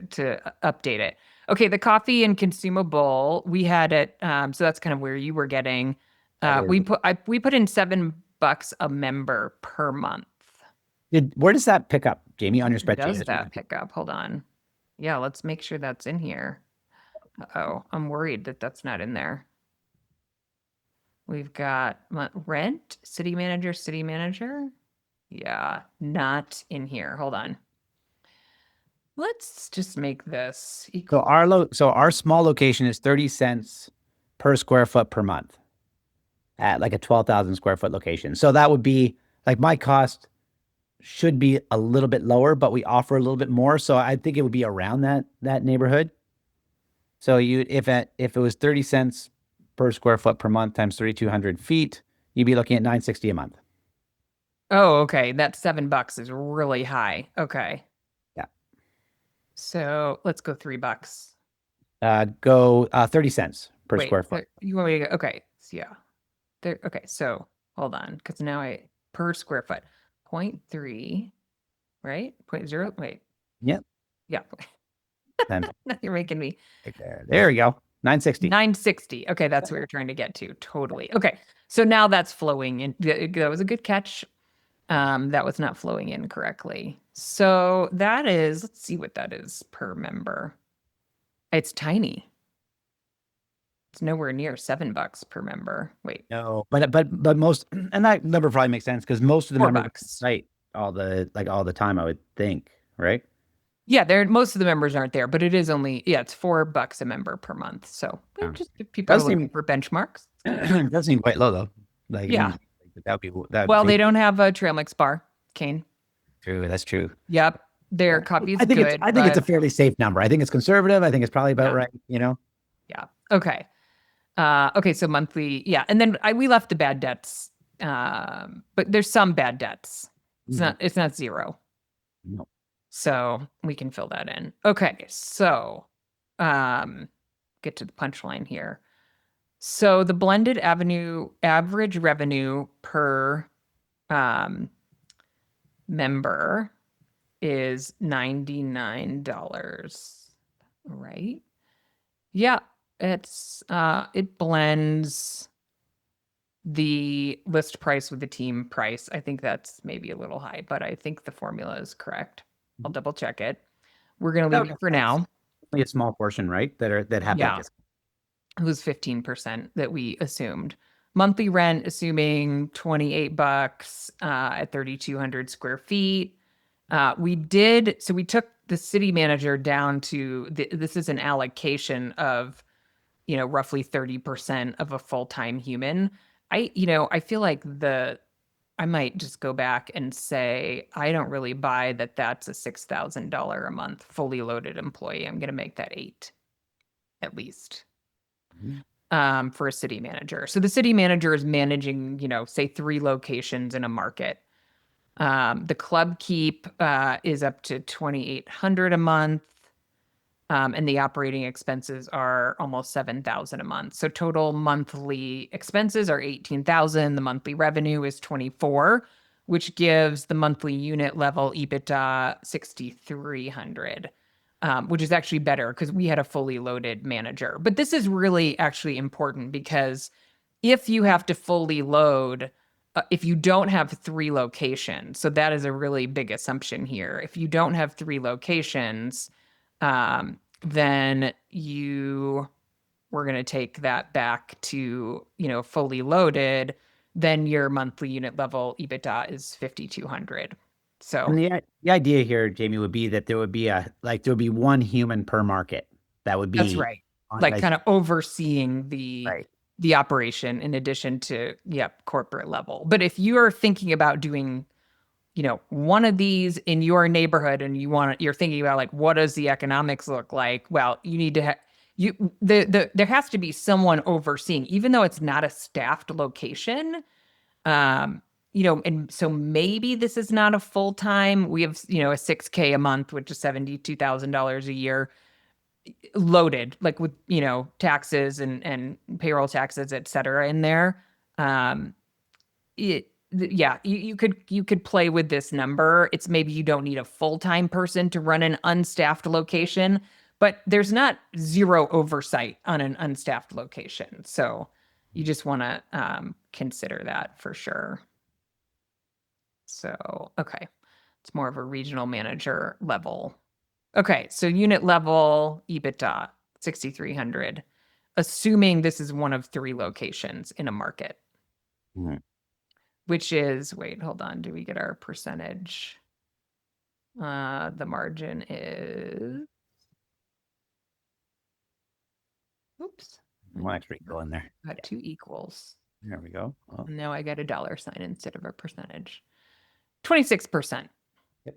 A: update it. Okay, the coffee and consumable, we had it. So that's kind of where you were getting.
B: That is.
A: We put in $7 a member per month.
B: Where does that pick up, Jamie, on your
A: Where
B: spreadsheet?
A: does that pick up? Hold on. Yeah, let's make sure that's in here. Oh, I'm worried that that's not in there. We've got rent, city manager, city manager. Yeah, not in here. Hold on. Let's just make this
B: So
A: equal.
B: our small location is 30 cents per square foot per month at like a 12,000 square foot location. So that would be like my cost should be a little bit lower, but we offer a little bit more. So I think it would be around that neighborhood. So if it was 30 cents per square foot per month times 3,200 feet, you'd be looking at 960 a month.
A: Oh, okay. That $7 is really high. Okay.
B: Yeah.
A: So let's go $3.
B: Go 30 cents per
A: Wait,
B: square foot.
A: you want me to go? Okay. So yeah. There, okay. So hold on. Because now per square foot, point 0.3, right? Point 0. Wait.
B: Yep.
A: Yeah.
B: Then
A: You're making me
B: right there. There we go. 960.
A: 960. Okay. That's what you're trying to get to. Totally. Okay. So now that's flowing in. That was a good catch. That was not flowing in correctly. So that is, let's see what that is per member. It's tiny. It's nowhere near $7 per member. Wait,
B: No, but most, and that number probably makes sense because most of the members
A: $4.
B: site all the time, I would think, right?
A: Yeah, most of the members aren't there, but it is only, yeah, it's $4 a member per month. So just if people are
B: Does
A: looking
B: seem
A: for benchmarks.
B: does seem quite low though. Like
A: Yeah.
B: that would
A: Well,
B: be
A: they don't have a trail mix bar, Kane.
B: true. That's true.
A: Yep. Their coffee is
B: I think
A: good,
B: it's a
A: but
B: fairly safe number. I think it's conservative. I think it's probably about
A: yeah,
B: right, you know?
A: yeah. Okay. Okay, so monthly, yeah. And then we left the bad debts. But there's some bad debts.
B: Mhm.
A: It's not zero.
B: No.
A: So we can fill that in. Okay, so get to the punchline here. So the blended average revenue per um member is $99, right? Yeah, it blends the list price with the team price. I think that's maybe a little high, but I think the formula is correct. I'll double check it. We're gonna leave it for now.
B: Only a small portion, right? That have that
A: Yeah,
B: discount.
A: it was 15% that we assumed. Monthly rent, assuming $28 at 3,200 square feet. We took the city manager down to this is an allocation of, roughly 30% of a full-time human. I feel like I might just go back and say, I don't really buy that that's a $6,000 a month fully loaded employee. I'm going to make that 8 at least
B: Mhm.
A: for a city manager. So the city manager is managing, say 3 locations in a market. The club keep is up to 2,800 a month. And the operating expenses are almost 7,000 a month. So total monthly expenses are 18,000. The monthly revenue is 24, which gives the monthly unit level EBITDA 6,300, which is actually better because we had a fully loaded manager. But this is really actually important because if you have to fully load, if you don't have 3 locations, so that is a really big assumption here. If you don't have 3 locations, then we're going to take that back to, fully loaded, then your monthly unit level EBITDA is 5,200. So
B: And the idea here, Jamie, would be that there would be one human per market that would
A: that's
B: be
A: right.
B: on
A: Like
B: like
A: kind of overseeing the
B: right.
A: the operation in addition to, corporate level. But if you're thinking about doing one of these in your neighborhood and you're thinking about like, what does the economics look like? Well, you need to have there has to be someone overseeing, even though it's not a staffed location. Um, and so maybe this is not a full-time. We have, a 6K a month, which is $72,000 a year loaded, like with, taxes and payroll taxes, et cetera, in there. Um, yeah, you could play with this number. It's maybe you don't need a full-time person to run an unstaffed location, but there's not zero oversight on an unstaffed location. So you just want to consider that for sure. So, okay. It's more of a regional manager level. Okay, so unit level EBITDA 6,300, assuming this is one of 3 locations in a market.
B: Mhm.
A: Which is, wait, hold on. Do we get our percentage? The margin is, oops.
B: One extra equal in there.
A: Got 2 equals.
B: There we go. Oh.
A: Now I got a dollar sign instead of a percentage. 26%
B: Yep.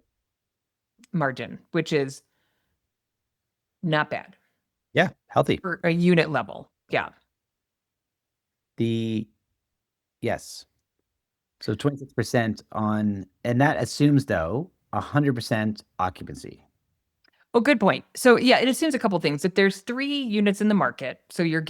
A: margin, which is not bad
B: Yeah, healthy.
A: for a unit level. Yeah.
B: Yes. So 26% on, and that assumes though 100% occupancy.
A: Oh, good point. So yeah, it assumes a couple things. That there's 3 units in the market, so you're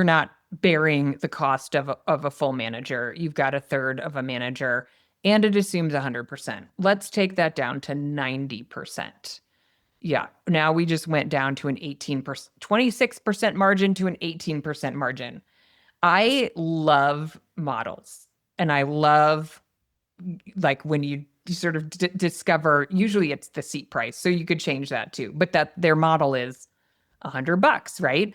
A: not bearing the cost of a full manager. You've got a third of a manager, and it assumes 100%. Let's take that down to 90%. Yeah, now we just went down to an 18%, 26% margin to an 18% margin. I love models, and I love like when you sort of discover, usually it's the seat price, so you could change that too, but that their model is $100, right?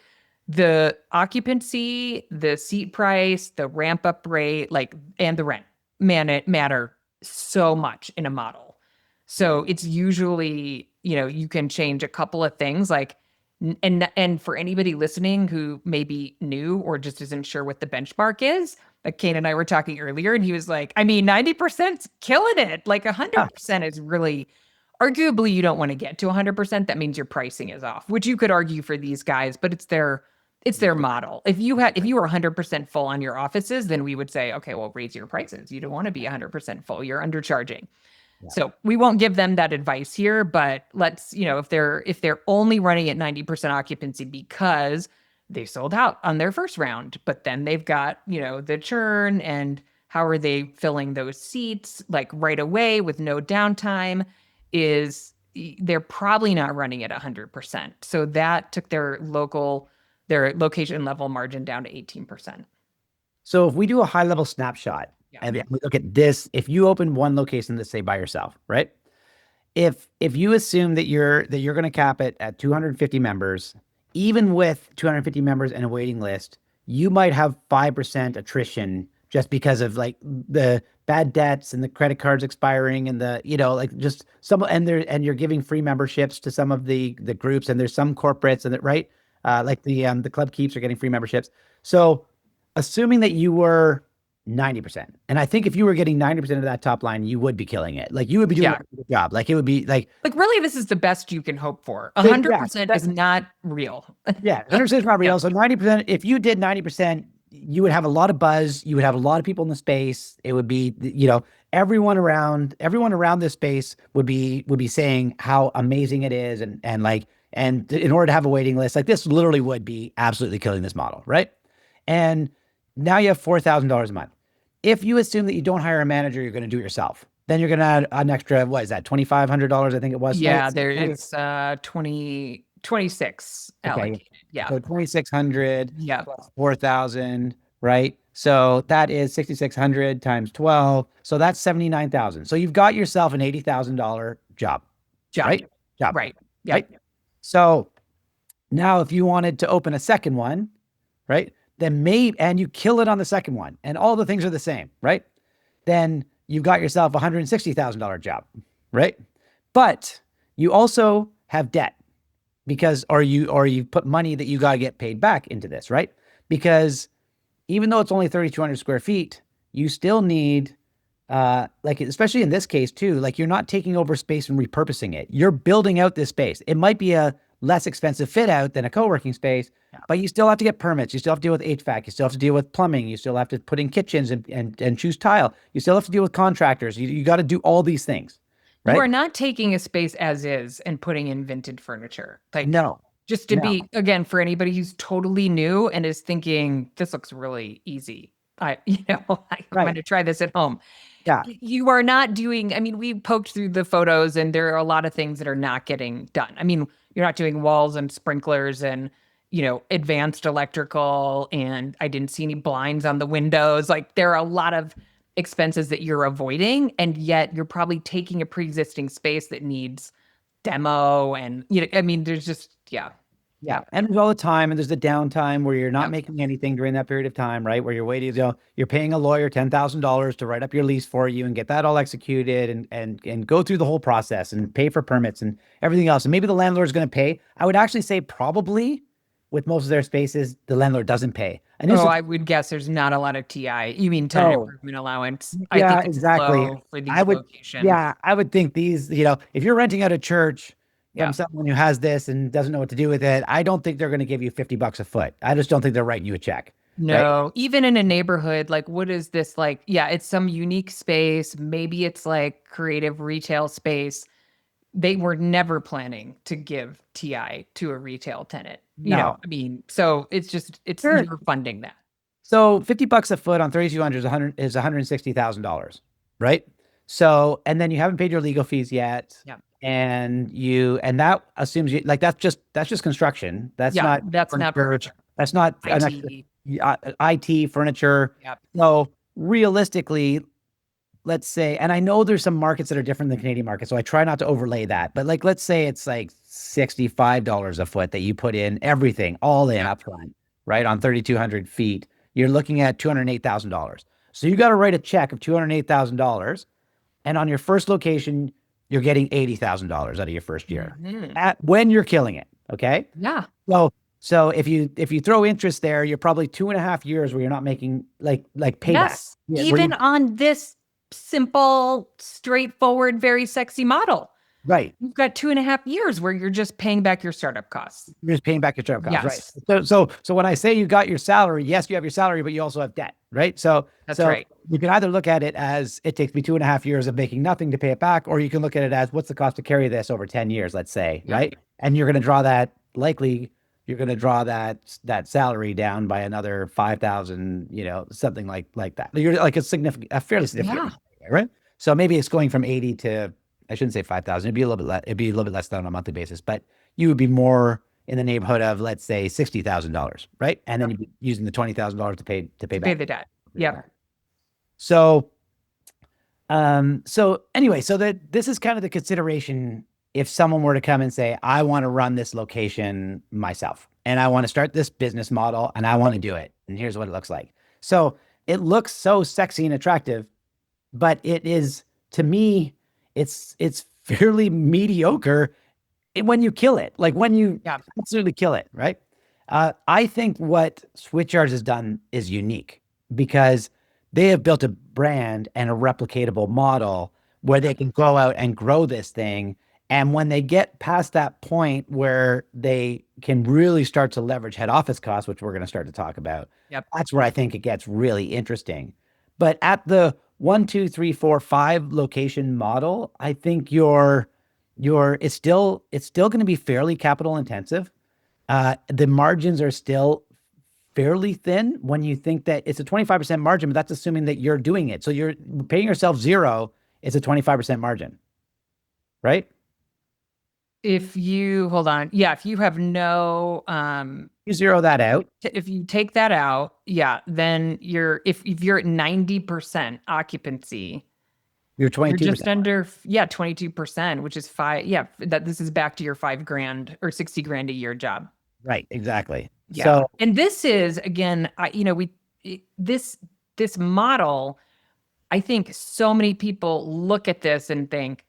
A: The occupancy, the seat price, the ramp up rate, like, and the rent matter so much in a model. So it's usually, you can change a couple of things, like, and for anybody listening who may be new or just isn't sure what the benchmark is, like Kane and I were talking earlier, and he was like, I mean, 90%'s killing it. Like 100% is really, arguably, you don't want to get to 100%. That means your pricing is off, which you could argue for these guys, but it's their model. If you were 100% full on your offices, then we would say, okay, well, raise your prices. You don't want to be 100% full. You're undercharging.
B: Yeah.
A: So we won't give them that advice here, but let's, if they're only running at 90% occupancy because they sold out on their first round, but then they've got, the churn, and how are they filling those seats like right away with no downtime, is they're probably not running at 100%. So that took their location level margin down to 18%.
B: So if we do a high level snapshot,
A: Yeah.
B: and we look at this, if you open one location, let's say by yourself, right? If you assume that you're going to cap it at 250 members, even with 250 members and a waiting list, you might have 5% attrition just because of like the bad debts and the credit cards expiring and the, like just some, and you're giving free memberships to some of the groups, and there's some corporates, and right, like the club keeps are getting free memberships. So assuming that you were 90%. And I think if you were getting 90% of that top line, you would be killing it. Like you would be doing a good job. Like it would be like
A: really, this is the best you can hope for. 100% is not real.
B: Yeah, 100% is not real. So 90%, if you did 90%, you would have a lot of buzz. You would have a lot of people in the space. It would be, everyone around this space would be saying how amazing it is. And in order to have a waiting list, like this literally would be absolutely killing this model, right? And now you have $4,000 a month. If you assume that you don't hire a manager, you're going to do it yourself. Then you're going to add an extra, what is that, $2,500? I think it was.
A: Yeah, it's 26 allocated. Yeah.
B: So 2,600
A: Yeah.
B: plus 4,000, right? So that is 6,600 times 12. So that's 79,000. So you've got yourself an $80,000 job, right? Job.
A: Right. Yeah.
B: Right? So now if you wanted to open a second one, right? Then and you kill it on the second one, and all the things are the same, right? Then you've got yourself a $160,000 job, right? But you also have debt or you put money that you got to get paid back into this, right? Because even though it's only 3,200 square feet, you still need like especially in this case too, like you're not taking over space and repurposing it. You're building out this space. It might be a less expensive fit out than a co-working space,
A: Yeah.
B: but you still have to get permits. You still have to deal with HVAC. You still have to deal with plumbing. You still have to put in kitchens and choose tile. You still have to deal with contractors. You got to do all these things,
A: You
B: right?
A: are not taking a space as is and putting in vintage furniture. Like,
B: No,
A: just to
B: no,
A: be, again, for anybody who's totally new and is thinking, this looks really easy. I'm going
B: right.
A: to try this at home.
B: Yeah,
A: You are not doing, I mean, we poked through the photos and there are a lot of things that are not getting done. I mean, you're not doing walls and sprinklers and, advanced electrical, and I didn't see any blinds on the windows. Like, there are a lot of expenses that you're avoiding, and yet you're probably taking a pre-existing space that needs demo and, I mean, there's just, yeah.
B: yeah. And there's all the time, and there's the downtime where you're not
A: Yep.
B: making anything during that period of time, right? Where you're waiting, you're paying a lawyer $10,000 to write up your lease for you and get that all executed and go through the whole process and pay for permits and everything else. And maybe the landlord's going to pay. I would actually say probably with most of their spaces, the landlord doesn't pay. And this
A: Oh,
B: is
A: I would guess there's not a lot of TI. You mean tenant
B: no,
A: improvement allowance? I
B: yeah,
A: think it's
B: exactly.
A: low for
B: I
A: these
B: would,
A: locations.
B: yeah, I would think these, if you're renting out a church from
A: Yeah.
B: someone who has this and doesn't know what to do with it, I don't think they're going to give you $50 a foot. I just don't think they're writing you a check, right?
A: No, even in a neighborhood, like, what is this like? Yeah, it's some unique space. Maybe it's like creative retail space. They were never planning to give TI to a retail tenant.
B: No.
A: I mean, so it's
B: Sure.
A: you're funding that.
B: So $50 a foot on 3,200 is $160,000, right? So, and then you haven't paid your legal fees yet.
A: Yeah.
B: And that assumes you like that's just construction. That's
A: Yeah,
B: not
A: that's not
B: furniture.
A: furniture.
B: That's not an extra
A: IT.
B: IT furniture.
A: Yeah.
B: So realistically, let's say, and I know there's some markets that are different than the Canadian market, so I try not to overlay that. But like, let's say it's like $65 a foot that you put in everything all in
A: Yeah.
B: up front, right? On 3,200 feet, you're looking at $208,000. So you got to write a check of $208,000. And on your first location, you're getting $80,000 out of your first year
A: Mhm.
B: at when you're killing it. Okay.
A: Yeah.
B: So if you throw interest there, you're probably 2.5 years where you're not making like payback.
A: Yes.
B: Yeah, where
A: Even
B: you
A: on this simple, straightforward, very sexy model.
B: right.
A: You've got 2.5 years where you're just paying back your startup costs.
B: You're just paying back your startup costs, right?
A: Yes,
B: So when I say you got your salary, yes, you have your salary, but you also have debt, right? So
A: that's
B: so
A: right.
B: you can either look at it as it takes me 2.5 years of making nothing to pay it back, or you can look at it as what's the cost to carry this over 10 years, let's say,
A: Yeah.
B: right? And you're going to draw that likely you're going to draw that salary down by another 5,000, something like that. You're like a fairly significant,
A: Yeah.
B: right? So maybe it's going from 80 to I shouldn't say 5,000. It'd be a little bit less. It'd be a little bit less than on a monthly basis, but you would be more in the neighborhood of, let's say, $60,000, right? And then
A: Yep.
B: you'd be using the $20,000 to pay
A: To pay
B: back.
A: the debt. Yep.
B: So, so anyway, so that this is kind of the consideration if someone were to come and say, I want to run this location myself and I want to start this business model and I want to do it. And here's what it looks like. So it looks so sexy and attractive, but it is, to me, it's fairly mediocre when you kill it, like when you
A: Yeah.
B: absolutely kill it, right? I think what Switchyards has done is unique because they have built a brand and a replicatable model where they can go out and grow this thing. And when they get past that point where they can really start to leverage head office costs, which we're going to start to talk about,
A: Yep.
B: that's where I think it gets really interesting. But at the 1, 2, 3, 4, 5 location model, I think it's still going to be fairly capital intensive. The margins are still fairly thin when you think that it's a 25% margin, but that's assuming that you're doing it. So you're paying yourself zero. It's a 25% margin, right?
A: If you hold on, yeah, if you have no
B: You zero that out.
A: if you take that out, yeah, then if you're at 90% occupancy,
B: You're
A: you're just
B: 22%.
A: under, yeah, 22%, which is five. Yeah, that this is back to your 5 grand or 60 grand a year job.
B: Right. Exactly.
A: Yeah.
B: So
A: And this is, again, this model, I think so many people look at this and think,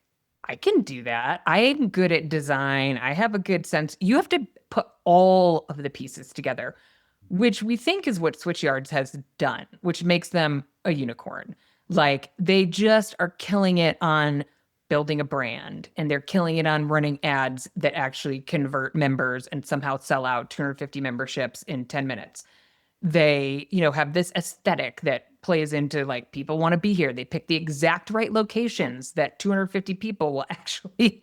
A: I can do that. I am good at design. I have a good sense. You have to put all of the pieces together, which we think is what Switchyards has done, which makes them a unicorn. Like they just are killing it on building a brand, and they're killing it on running ads that actually convert members and somehow sell out 250 memberships in 10 minutes. They, have this aesthetic that plays into like people want to be here. They pick the exact right locations that 250 people will actually,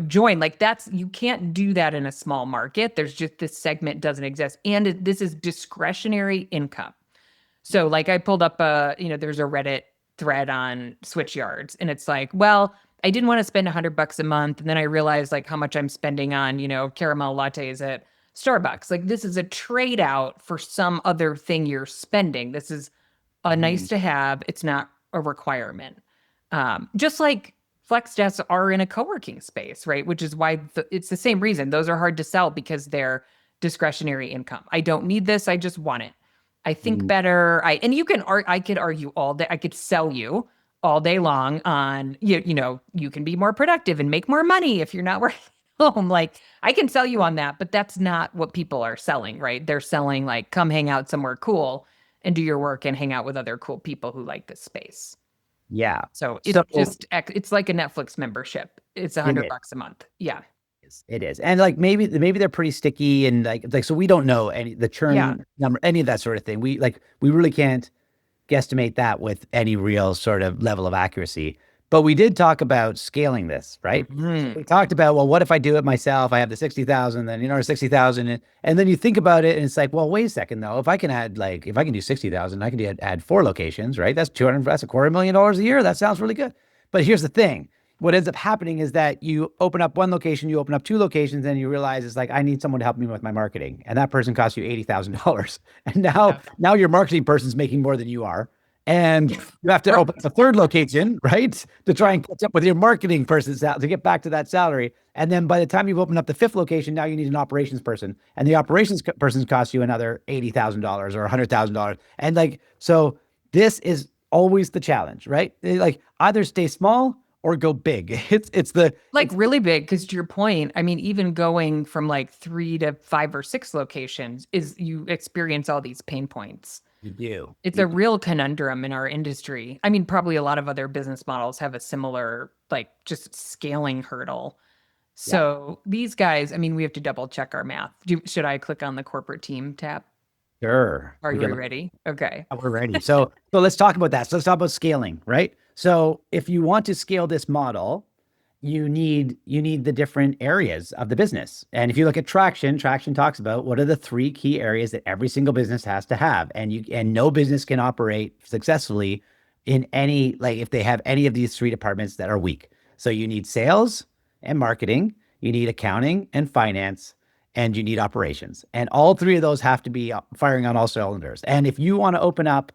A: join. Like you can't do that in a small market. There's just this segment doesn't exist. And this is discretionary income. So like I pulled up there's a Reddit thread on Switchyards, and it's like, well, I didn't want to spend $100 a month, and then I realized like how much I'm spending on, caramel lattes at Starbucks. Like this is a trade out for some other thing you're spending. This is a nice
B: Mhm.
A: to have. It's not a requirement. Just like flex desks are in a co-working space, right? Which is why it's the same reason. Those are hard to sell because they're discretionary income. I don't need this. I just want it. I think
B: Mhm.
A: better. I could argue all day. I could sell you all day long on you can be more productive and make more money if you're not working at home. Like I can sell you on that, but that's not what people are selling, right? They're selling like come hang out somewhere cool and do your work and hang out with other cool people who like this space.
B: Yeah.
A: So
B: So
A: it's like a Netflix membership. It's a
B: it
A: hundred
B: is.
A: bucks a month. Yeah.
B: It is. And like maybe they're pretty sticky and like so we don't know the
A: Yeah.
B: churn number, any of that sort of thing. We really can't guesstimate that with any real sort of level of accuracy. But we did talk about scaling this, right? So
A: Mhm.
B: we talked about, well, what if I do it myself? I have the 60,000, then, or 60,000. And then you think about it and it's like, well, wait a second though. If I can do 60,000, I can add 4 locations, right? That's a $250,000 a year. That sounds really good. But here's the thing. What ends up happening is that you open up 1 location, you open up 2 locations, and you realize it's like, I need someone to help me with my marketing. And that person costs you $80,000. And
A: Yeah.
B: now your marketing person's making more than you are. And you have to
A: Right.
B: open a third location, right? To try and catch up with your marketing person's to get back to that salary. And then by the time you've opened up the 5th location, now you need an operations person. And the operations person costs you another $80,000 or $100,000. And like, so this is always the challenge, right? Like either stay small or go big.
A: Like
B: It's
A: really big, because to your point, I mean, even going from like 3 to 5 or 6 locations is you experience all these pain points.
B: you do.
A: It's a real conundrum in our industry. I mean, probably a lot of other business models have a similar, like, just scaling hurdle.
B: Yeah,
A: So these guys, I mean, we have to double check our math. Should I click on the corporate team tab?
B: sure.
A: Are
B: We
A: we
B: can
A: ready? Okay.
B: We're ready. So let's talk about that. So let's talk about scaling, right? So if you want to scale this model, you need the different areas of the business. And if you look at traction talks about what are the 3 key areas that every single business has to have. And no business can operate successfully in any, like if they have any of these 3 departments that are weak. So you need sales and marketing, you need accounting and finance, and you need operations. And all 3 of those have to be firing on all cylinders. And if you want to open up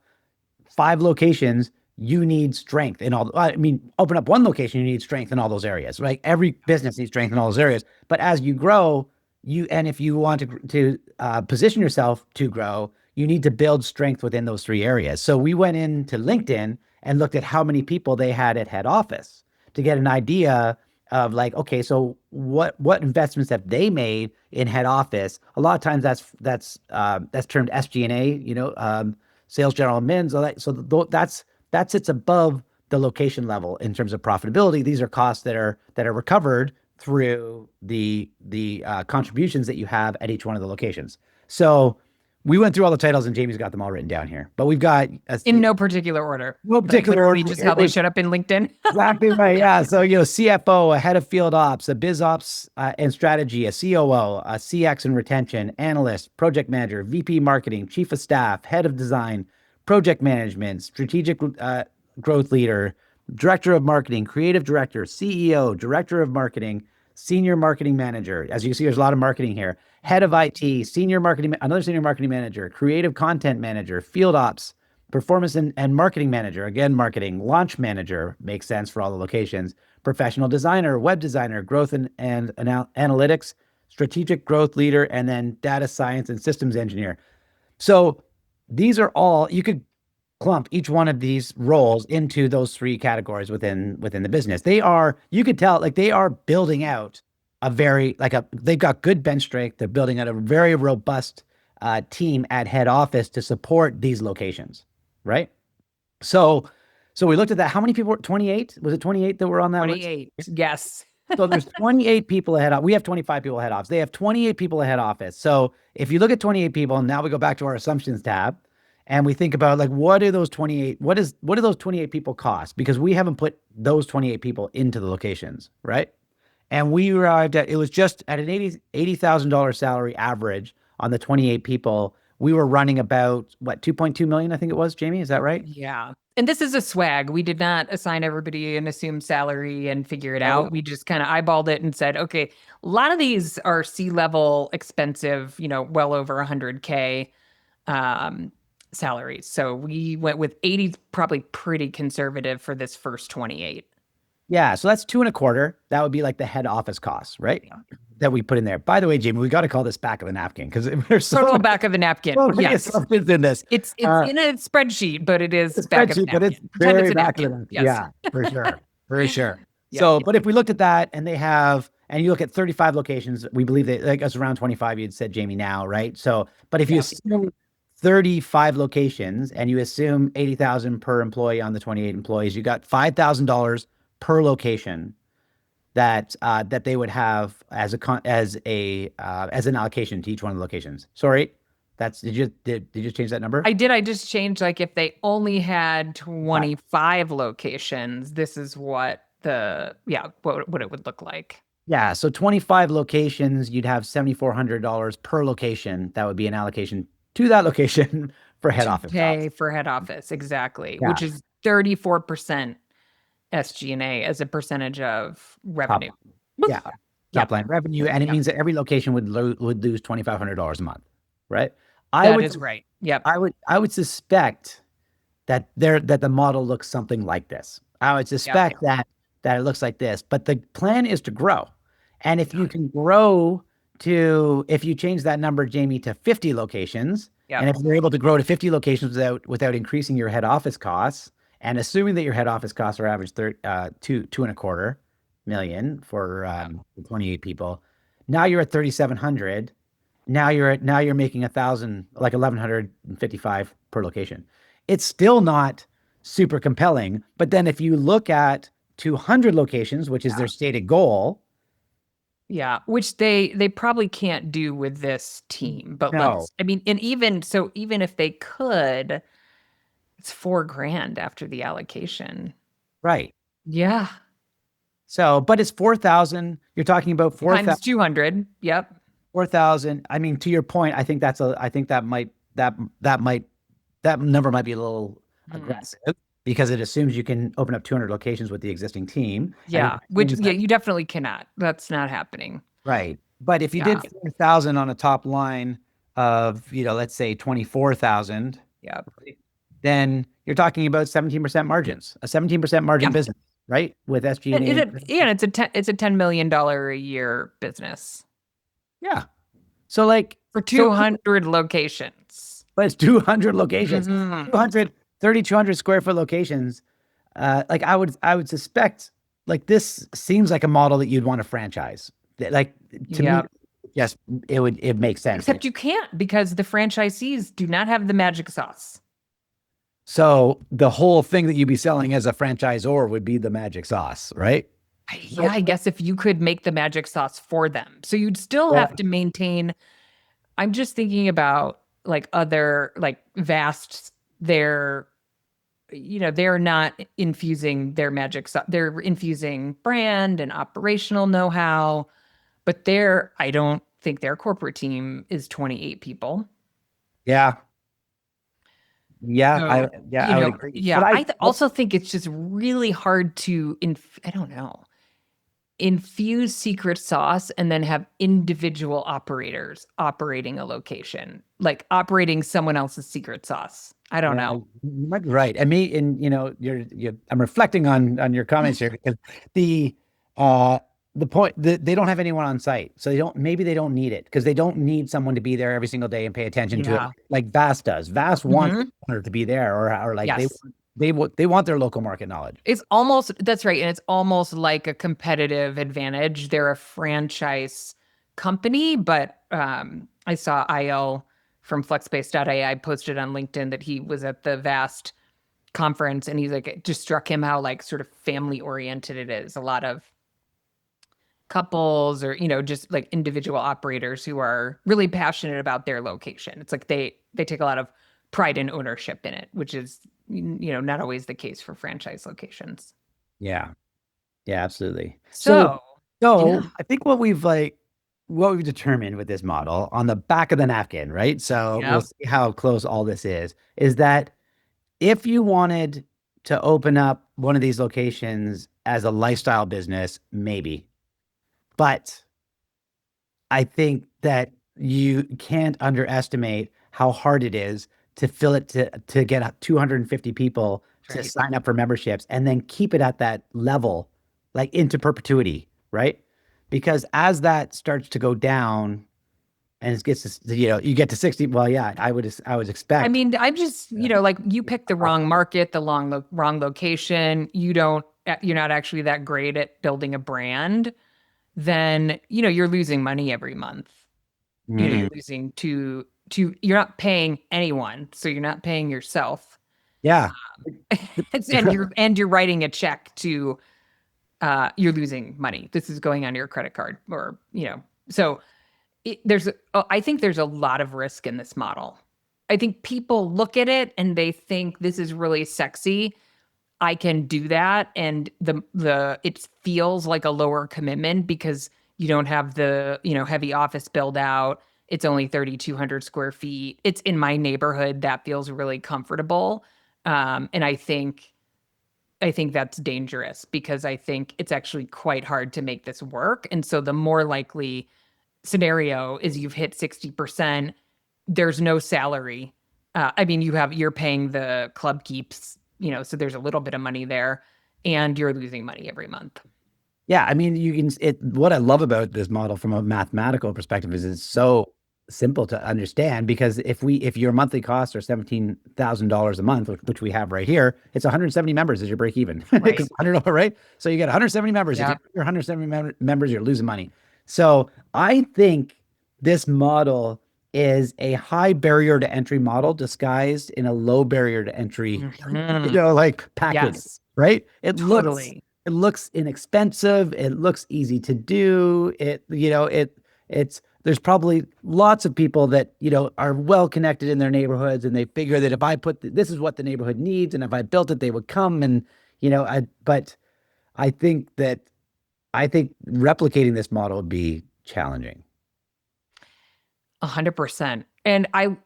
B: 5 locations, you need strength in all. I mean, open up 1 location, you need strength in all those areas, right? Every business needs strength in all those areas. But as you grow, if you want to position yourself to grow, you need to build strength within those 3 areas. So we went into LinkedIn and looked at how many people they had at head office to get an idea of like, okay, so what investments have they made in head office? A lot of times that's termed SG&A, sales general admins. So that sits above the location level in terms of profitability. These are costs that are recovered through the contributions that you have at each one of the locations. So we went through all the titles and Jamie's got them all written down here. But we've got
A: In no particular order.
B: no
A: Like
B: particular
A: literally
B: order.
A: just how they showed up in LinkedIn.
B: Exactly right. Yeah. So, CFO, a head of field ops, a biz ops and strategy, a COO, a CX and retention, analyst, project manager, VP marketing, chief of staff, head of design, project management, strategic growth leader, director of marketing, creative director, CEO, director of marketing, senior marketing manager. As you can see, there's a lot of marketing here. Head of IT, another senior marketing manager, creative content manager, field ops, performance and marketing manager, again, marketing, launch manager, makes sense for all the locations, professional designer, web designer, growth and analytics, strategic growth leader, and then data science and systems engineer. So these are all, you could clump each one of these roles into those 3 categories within the business. You could tell, like they are building out they've got good bench strength. They're building out a very robust team at head office to support these locations, right? So So we looked at that. How many people? 28? Was it 28 that were on that list?
A: 28. Yes.
B: So there's 28 people ahead of. We have 25 people ahead office. They have 28 people ahead office. So if you look at 28 people, and now we go back to our assumptions tab, and we think about like what do those 28 what do those 28 people cost? Because we haven't put those 28 people into the locations, right? And we arrived at, it was just at an $80,000 salary average on the 28 people. We were running about what, 2.2 million, I think it was, Jamie. Is that right?
A: Yeah. And this is a swag. We did not assign everybody an assumed salary and figure it
B: Oh,
A: out. We just kind of eyeballed it and said, okay, a lot of these are C-level expensive, well over 100K um, salaries. So we went with 80, probably pretty conservative for this first 28.
B: yeah. So that's 2.25. That would be like the head office costs, right?
A: Yeah.
B: That we put in there. By the way, Jamie, we got to call this back of the napkin because there's
A: Total back of the napkin.
B: so many
A: Yes.
B: assumptions in this.
A: It's in a spreadsheet, but it is
B: It's
A: back of the
B: spreadsheet, but
A: napkin.
B: it's
A: Pretend
B: very
A: it's a
B: back of the
A: napkin.
B: napkin.
A: Yes.
B: Yeah, for sure. For sure.
A: Yeah.
B: So, but if we looked at that and they have, and you look at 35 locations, we believe that like us around 25, you'd said Jamie now, right? So, but if you
A: Yeah.
B: assume 35 locations and you assume 80,000 per employee on the 28 employees, you got $5,000 per location that they would have as an allocation to each one of the locations. Sorry, did you just change that number?
A: I did. I just changed, like, if they only had 25 locations, this is what what it would look like.
B: Yeah, so 25 locations, you'd have $7,400 per location. That would be an allocation to that location for head office
A: Pay
B: costs.
A: for head office, exactly,
B: Yeah,
A: which is 34% SG&A as a percentage of
B: top,
A: revenue.
B: yeah,
A: Yeah,
B: top line revenue, and it means that every location would lose $2,500 a month, right?
A: that is right. Yep.
B: I would suspect that the model looks something like this. I would suspect that it looks like this, but the plan is to grow. And if you can grow if you change that number, Jamie, to 50 locations,
A: Yep.
B: and if you're able to grow to 50 locations without increasing your head office costs, and assuming that your head office costs are average 2.25 million for 28 people, now you're at 3,700. Now you're making 1,000, like 1,155 per location. It's still not super compelling, but then if you look at 200 locations, which is their stated goal.
A: Yeah, which they probably can't do with this team, but
B: No.
A: I mean, and even if they could, it's $4,000 after the allocation.
B: Right.
A: Yeah.
B: So, but it's 4,000. You're talking about 4,000
A: Times 200. Yep.
B: 4,000. I mean, to your point, I think that number might be a little aggressive because it assumes you can open up 200 locations with the existing team.
A: Yeah, you definitely cannot. That's not happening.
B: Right. But if you did 4,000 on a top line of, let's say 24,000,
A: yeah,
B: then you're talking about 17% margins, a 17% margin business, right? With SG&A.
A: And it's a $10 million a year business.
B: Yeah. So like
A: for 200 locations.
B: But it's 200 locations, 3,200 square foot locations. Like I would suspect like this seems like a model that you'd want to franchise. Like to me, yes, it makes sense.
A: Except you can't because the franchisees do not have the magic sauce.
B: So the whole thing that you'd be selling as a franchisor would be the magic sauce, right?
A: Yeah, I guess if you could make the magic sauce for them. So you'd still have to maintain. I'm just thinking about like other like Vast, they're not infusing their magic sauce. They're infusing brand and operational know-how, but I don't think their corporate team is 28 people.
B: Yeah. Yeah,
A: So,
B: I would agree.
A: Yeah, I also think it's just really hard to I don't know, infuse secret sauce and then have individual operators operating a location, like operating someone else's secret sauce. I don't know.
B: You might be right. And I'm reflecting on your comments here because the point that they don't have anyone on site. So maybe they don't need it because they don't need someone to be there every single day and pay attention to it like Vast does. Vast wants to be there or like they want their local market knowledge.
A: That's right. And it's almost like a competitive advantage. They're a franchise company, but I saw IL from FlexSpace.ai posted on LinkedIn that he was at the Vast conference, and he's like, it just struck him how like sort of family oriented it is. A lot of couples or, just like individual operators who are really passionate about their location. It's like they take a lot of pride and ownership in it, which is, not always the case for franchise locations.
B: Yeah. Yeah, absolutely. So,
A: So, yeah.
B: I think what we've determined with this model on the back of the napkin, right? So we'll
A: Yep.
B: see how close all this is that if you wanted to open up one of these locations as a lifestyle business, maybe. But I think that you can't underestimate how hard it is to fill it to get 250 people to
A: Right.
B: sign up for memberships and then keep it at that level like into perpetuity, right? Because as that starts to go down and it gets to, you get to 60, well, yeah, I would
A: I
B: expect.
A: mean, I'm just, like you picked the wrong market, the wrong location. You're not actually that great at building a brand. Then, you're losing money every month. You're
B: Mhm.
A: losing you're not paying anyone, so you're not paying yourself.
B: Yeah.
A: And you're writing a check to you're losing money. This is going on your credit card or, so I think there's a lot of risk in this model. I think people look at it and they think this is really sexy. I can do that, and it feels like a lower commitment because you don't have the, heavy office build out. It's only 3,200 square feet. It's in my neighborhood. That feels really comfortable. And I think that's dangerous because I think it's actually quite hard to make this work. And so the more likely scenario is you've hit 60%, there's no salary. I mean, you're paying the club keeps, so there's a little bit of money there, and you're losing money every month.
B: Yeah, I mean, what I love about this model from a mathematical perspective is it's so simple to understand because if your monthly costs are $17,000 a month, which we have right here, it's 170 members as your break even.
A: Right.
B: Because $100, right? So you get 170 members. If
A: Yeah.
B: you're 170 members, you're losing money. So I think this model is a high barrier to entry model disguised in a low barrier to entry,
A: Mhm.
B: like package,
A: Yes,
B: right?
A: totally.
B: It looks inexpensive. It looks easy to do. It's there's probably lots of people that, are well connected in their neighborhoods and they figure that if I this is what the neighborhood needs and if I built it, they would come and, but I think that, I think replicating this model would be challenging.
A: 100%. And I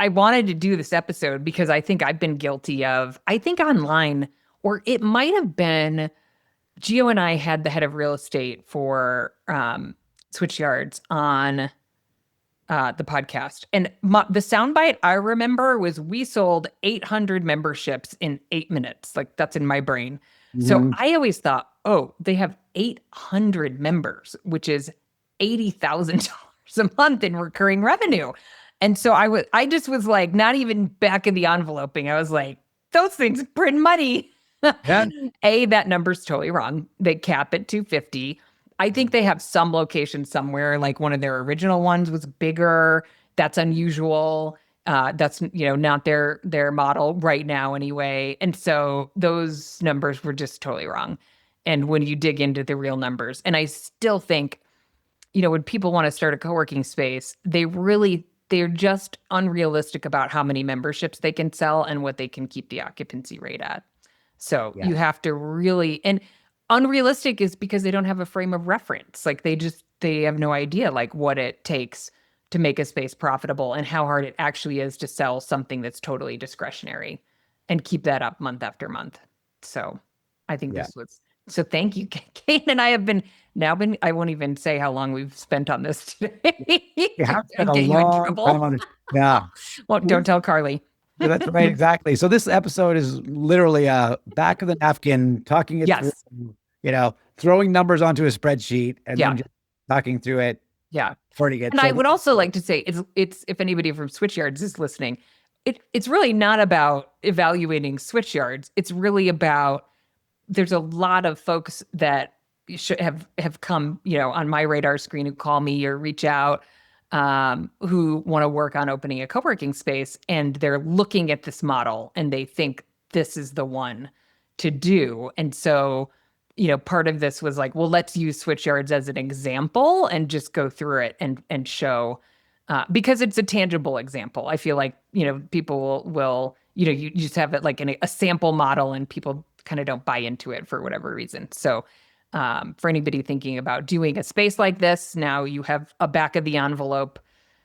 A: wanted to do this episode because I think I've been guilty of, I think online, or it might have been Gio and I had the head of real estate for Switchyards on the podcast. And the soundbite I remember was we sold 800 memberships in 8 minutes. Like that's in my brain. So
B: Mhm.
A: I always thought, oh, they have 800 members, which is $80,000 a month in recurring revenue. And so I just was like, not even back in the enveloping. I was like, those things print money.
B: Yeah.
A: That number's totally wrong. They cap at 250. I think they have some location somewhere, like one of their original ones was bigger. That's unusual. That's not their model right now anyway. And so those numbers were just totally wrong. And when you dig into the real numbers, and I still think, when people want to start a co-working space, they're just unrealistic about how many memberships they can sell and what they can keep the occupancy rate at. So
B: Yeah.
A: you have to really, and unrealistic is because they don't have a frame of reference. Like they have no idea like what it takes to make a space profitable and how hard it actually is to sell something that's totally discretionary and keep that up month after month. So I think
B: Yeah.
A: so thank you. Kate and I have I won't even say how long we've spent on this today
B: You have spent
A: and
B: a
A: get you in
B: long time
A: trouble.
B: on it. Yeah.
A: Well, don't tell Carly.
B: Yeah, that's right, exactly. So this episode is literally back of the napkin, talking it through,
A: Yes.
B: throwing numbers onto a spreadsheet and
A: Yeah.
B: then just talking through it,
A: Yeah.
B: porting it.
A: And
B: So
A: I
B: this
A: would
B: is
A: also
B: great.
A: like to say it's if anybody from Switchyards is listening, it's really not about evaluating Switchyards. It's really about there's a lot of folks that should have come, on my radar screen who call me or reach out. who want to work on opening a co-working space, and they're looking at this model and they think this is the one to do. And so, part of this was like, well, let's use Switchyards as an example and just go through it and show, because it's a tangible example. I feel like, people will, you just have it like a sample model and people kind of don't buy into it for whatever reason. So for anybody thinking about doing a space like this, now you have a back of the envelope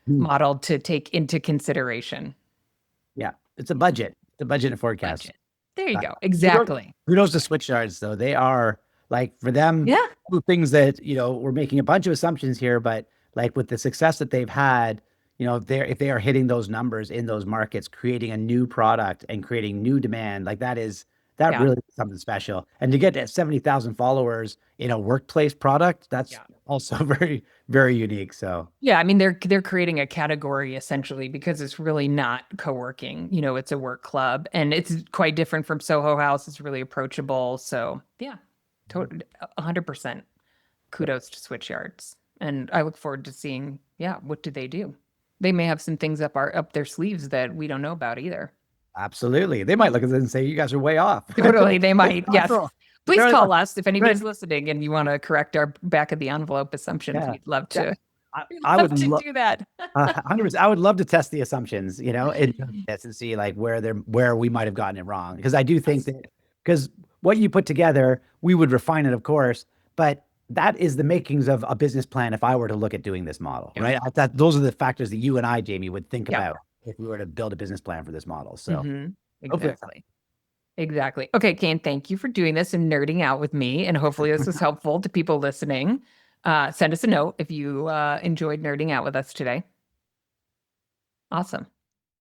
B: Mm.
A: model to take into consideration.
B: Yeah, it's a budget. It's a budget and forecast.
A: Budget. There you go.
B: Kudos,
A: Exactly.
B: kudos to Switchyards, though. They are like, for them,
A: Yeah.
B: the things that, we're making a bunch of assumptions here, but like with the success that they've had, if they are hitting those numbers in those markets, creating a new product and creating new demand, like that
A: Yeah.
B: really is something special. And to get to 70,000 followers in a workplace product, that's also very, very unique. So
A: Yeah, I mean they're creating a category essentially because it's really not co-working. It's a work club and it's quite different from Soho House. It's really approachable. So yeah, totally 100% kudos to Switchyards. And I look forward to seeing, what do they do? They may have some things up their sleeves that we don't know about either.
B: absolutely, they might look at this and say, "You guys are way off."
A: Totally, they might. Yes.
B: Awesome.
A: Please
B: Very
A: call
B: much.
A: us if anybody's listening and you want to correct our back of the envelope assumptions.
B: Yeah.
A: We'd love
B: Yeah.
A: to. We'd
B: I
A: love
B: would
A: to
B: love
A: do that.
B: 100%. I would love to test the assumptions, in this and see like where we might have gotten it wrong. Because I do think that, because what you put together, we would refine it, of course, but that is the makings of a business plan if I were to look at doing this model,
A: Yeah.
B: right? Those are the factors that you and I, Jamie, would think
A: Yeah.
B: about if we were to build a business plan for this model. So hopefully
A: Exactly. Exactly. Okay, Kane, thank you for doing this and nerding out with me. And hopefully this was helpful to people listening. Send us a note if you enjoyed nerding out with us today. Awesome.